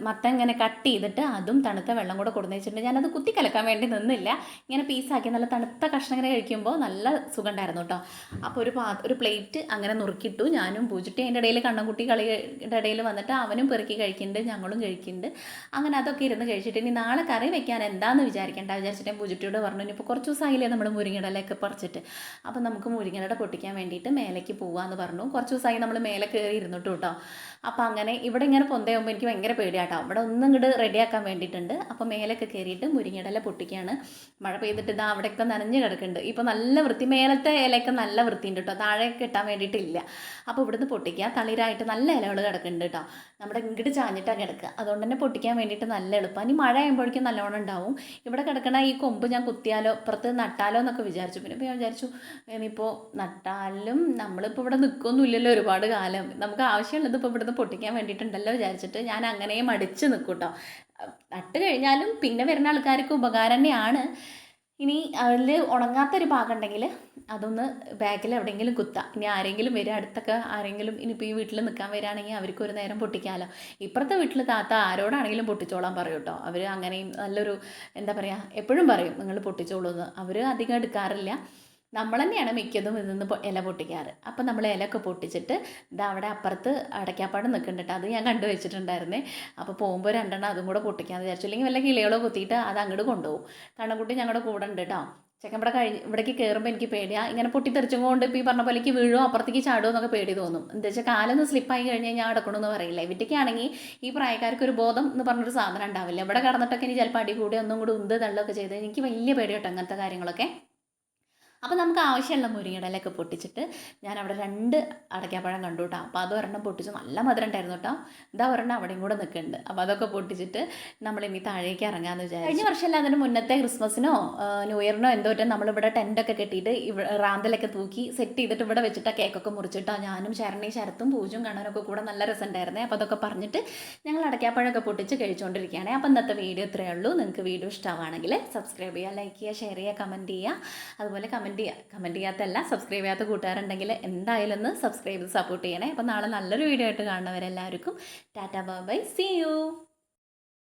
മത്തൻ ഇങ്ങനെ കട്ട് ചെയ്തിട്ട് അതും തണുത്ത വെള്ളം കൂടെ കൊടുന്ന് വെച്ചിട്ടുണ്ട്. ഞാനത് കുത്തി കലക്കാൻ വേണ്ടി നിന്നില്ല. ഇങ്ങനെ പീസാക്കി നല്ല തണുത്ത കഷ്ണം ഇങ്ങനെ കഴിക്കുമ്പോൾ നല്ല സുഖം ഉണ്ടായിരുന്നു കേട്ടോ. അപ്പോൾ ഒരു പ്ലേറ്റ് അങ്ങനെ നുറുക്കിയിട്ടു. ഞാനും പൂജിട്ടി അതിൻ്റെ ഇടയിൽ കണ്ണൻകുട്ടി കളിയുടെ ഇടയിൽ വന്നിട്ട് അവനും പെറുക്കി കഴിക്കുന്നുണ്ട്, ഞങ്ങളും കഴിക്കുന്നുണ്ട്. അങ്ങനെ അതൊക്കെ ഇരുന്ന് കഴിച്ചിട്ട് ഇനി നാളെ കറി വെക്കാൻ എന്താണെന്ന് വിചാരിച്ചിട്ട് ഞാൻ പൂജിട്ടിയോട് പറഞ്ഞു, ഇനിയിപ്പോൾ കുറച്ച് ദിവസമായില്ലേ നമ്മൾ മുരിങ്ങടലൊക്കെ പറിച്ചിട്ട്, അപ്പോൾ നമുക്ക് മുരിങ്ങട പൊട്ടിക്കാൻ വേണ്ടിയിട്ട് മേലേക്ക് പോകാമെന്ന് പറഞ്ഞു. കുറച്ച് ദിവസമായി നമ്മൾ മേലെ കയറി ഇരുന്നിട്ട് കേട്ടോ. അപ്പോൾ അങ്ങനെ ഇവിടെ ഇങ്ങനെ പൊന്തയാകുമ്പോൾ എനിക്ക് ഭയങ്കര പേടിയാട്ടോ. ഇവിടെ ഒന്നും ഇങ്ങോട്ട് റെഡിയാക്കാൻ വേണ്ടിയിട്ടുണ്ട്. അപ്പോൾ മേലൊക്കെ കയറിയിട്ട് മുരിങ്ങടല പൊട്ടിക്കുകയാണ്. മഴ പെയ്തിട്ട് ഇതാ അവിടെയൊക്കെ നനഞ്ഞ് കിടക്കുന്നുണ്ട്. ഇപ്പോൾ നല്ല വൃത്തി, മേലത്തെ ഇലയൊക്കെ നല്ല വൃത്തിയുണ്ട് കേട്ടോ. താഴെയൊക്കെ ഇട്ടാൻ വേണ്ടിയിട്ടില്ല. അപ്പോൾ ഇവിടുന്ന് പൊട്ടിക്കുക. തളിരായിട്ട് നല്ല ഇലകൾ കിടക്കുന്നുണ്ട് കേട്ടോ. നമ്മുടെ ഇങ്ങോട്ട് ചാഞ്ഞിട്ടാണ് കിടക്കുക. അതുകൊണ്ട് തന്നെ പൊട്ടിക്കാൻ വേണ്ടിയിട്ട് നല്ല എളുപ്പം. ഇനി മഴ ആകുമ്പോഴേക്കും നല്ലോണം ഉണ്ടാവും. ഇവിടെ കിടക്കണ ഈ കൊമ്പ് ഞാൻ കുത്തിയാലോ പുറത്ത് നട്ടാലോ എന്നൊക്കെ വിചാരിച്ചു. പിന്നെ ഇപ്പോൾ ഞാൻ വിചാരിച്ചു ഇനിയിപ്പോൾ നട്ടാലും നമ്മളിപ്പോൾ ഇവിടെ നിൽക്കൊന്നുമില്ലല്ലോ ഒരുപാട് കാലം. നമുക്ക് ആവശ്യമുള്ളത് ഇപ്പോൾ ഇവിടുന്ന് പൊട്ടിക്കാൻ വേണ്ടിയിട്ടുണ്ടല്ലോ വിചാരിച്ചിട്ട് ഞാൻ അങ്ങനെ മടിച്ച് നിൽക്കും കേട്ടോ. നട്ട് കഴിഞ്ഞാലും പിന്നെ വരുന്ന ആൾക്കാർക്ക് ഉപകാരം തന്നെയാണ്. ഇനി അതിൽ ഉണങ്ങാത്തൊരു ഭാഗം ഉണ്ടെങ്കിൽ അതൊന്ന് ബാക്കിൽ എവിടെയെങ്കിലും കുത്താം. ഇനി ആരെങ്കിലും വരിക, അടുത്തൊക്കെ ആരെങ്കിലും ഇനിയിപ്പോൾ ഈ വീട്ടിൽ നിൽക്കാൻ വരികയാണെങ്കിൽ അവർക്ക് ഒരു നേരം പൊട്ടിക്കാമല്ലോ. ഇപ്പുറത്തെ വീട്ടിൽ താത്ത ആരോടാണെങ്കിലും പൊട്ടിച്ചോളാൻ പറയും കേട്ടോ. അവർ അങ്ങനെയും നല്ലൊരു എന്താ പറയുക, എപ്പോഴും പറയും നിങ്ങൾ പൊട്ടിച്ചോളൂ എന്ന്. അവർ അധികം എടുക്കാറില്ല. നമ്മൾ തന്നെയാണ് മിക്കതും ഇതിന്ന് ഇല പൊട്ടിക്കാറ്. അപ്പം നമ്മൾ ഇലയൊക്കെ പൊട്ടിച്ചിട്ട് ഇതാ അവിടെ അപ്പുറത്ത് അടയ്ക്കാപ്പാട് നിൽക്കുന്നുണ്ട്. അത് ഞാൻ കണ്ടു വെച്ചിട്ടുണ്ടായിരുന്നേ. അപ്പോൾ പോകുമ്പോൾ 2 അതും കൂടെ പൊട്ടിക്കാമെന്ന് വിചാരിച്ചു. അല്ലെങ്കിൽ വല്ല കിളികളോ കുത്തിയിട്ട് അത് അങ്ങോട്ട് കൊണ്ടുപോകും. കണ്ണൻകുട്ടി ഞങ്ങളുടെ കൂടെ ഉണ്ട് കേട്ടോ. ചെക്കൻ ഇവിടേക്ക് കയറുമ്പോൾ എനിക്ക് പേടിയാണ്. ഇങ്ങനെ പൊട്ടിത്തെറിച്ചും കൊണ്ട് ഇപ്പോൾ ഈ പറഞ്ഞ പോലേക്ക് വീഴുമോ അപ്പുറത്തേക്ക് ചാടുമോ എന്നൊക്കെ പേടി തോന്നും. എന്താ വെച്ചാൽ കാലൊന്ന് സ്ലിപ്പായി കഴിഞ്ഞ് കഴിഞ്ഞാൽ അടക്കണമെന്ന് പറയില്ല. ഇവിടേക്കാണെങ്കിൽ ഈ പ്രായക്കാർക്ക് ഒരു ബോധം എന്ന് പറഞ്ഞൊരു സാധനം ഉണ്ടാവില്ല. ഇവിടെ കടന്നിട്ടൊക്കെ ഇനി ചിലപ്പോൾ അടി കൂടി ഒന്നും കൂടി ഉന്ത് തള്ളൊക്കെ ചെയ്ത് എനിക്ക് വലിയ പേടി കേട്ടോ അങ്ങനത്തെ കാര്യങ്ങളൊക്കെ. അപ്പോൾ നമുക്ക് ആവശ്യമുള്ള മുരിങ്ങയുടെ ഇലയൊക്കെ പൊട്ടിച്ചിട്ട് ഞാൻ അവിടെ 2 അടയ്ക്കാപ്പഴം കണ്ടു കേട്ടോ. അപ്പോൾ അത് ഒരെണ്ണം പൊട്ടിച്ചു, നല്ല മധുരം ഉണ്ടായിരുന്നു കേട്ടോ. ഇതാ ഒരെണ്ണം അവിടെയും കൂടെ നിൽക്കുന്നുണ്ട്. അപ്പോൾ അതൊക്കെ പൊട്ടിച്ചിട്ട് നമ്മളിനി താഴേക്ക് ഇറങ്ങാമെന്ന് വിചാരിച്ചു. കഴിഞ്ഞ വർഷമല്ല അതിന് മുന്നത്തെ ക്രിസ്മസിനോ ന്യൂ ഇയറിനോ എന്തോറ്റോ നമ്മളിവിടെ ടെൻറ്റൊക്കെ കെട്ടിയിട്ട് റാന്തലൊക്കെ തൂക്കി സെറ്റ് ചെയ്തിട്ട് ഇവിടെ വെച്ചിട്ട് കേക്കൊക്കെ മുറിച്ചിട്ടോ ഞാനും ശരത്തും പൂജയും കാണാനൊക്കെ കൂടെ നല്ല രസമുണ്ടായിരുന്നേ. അപ്പോൾ അതൊക്കെ പറഞ്ഞിട്ട് ഞങ്ങൾ അടയ്ക്കാപ്പഴമൊക്കെ പൊട്ടിച്ച് കഴിച്ചുകൊണ്ടിരിക്കുകയാണ്. അപ്പോൾ ഇന്നത്തെ വീഡിയോ ഇത്രയേ ഉള്ളൂ. നിങ്ങൾക്ക് വീഡിയോ ഇഷ്ടമാണെങ്കിൽ സബ്സ്ക്രൈബ് ചെയ്യുക, ലൈക്ക് ചെയ്യുക, ഷെയർ ചെയ്യുക, കമൻറ്റ് ചെയ്യുക. അതുപോലെ കമൻറ്റ് ചെയ്യാത്തല്ല, സബ്സ്ക്രൈബ് ചെയ്യാത്ത കൂട്ടുകാരുണ്ടെങ്കിൽ എന്തായാലും ഒന്ന് സബ്സ്ക്രൈബ് ചെയ്ത് സപ്പോർട്ട് ചെയ്യണേ. അപ്പോൾ നാളെ നല്ലൊരു വീഡിയോ ആയിട്ട് കാണുന്നവരെല്ലാവർക്കും tata bye bye, see U.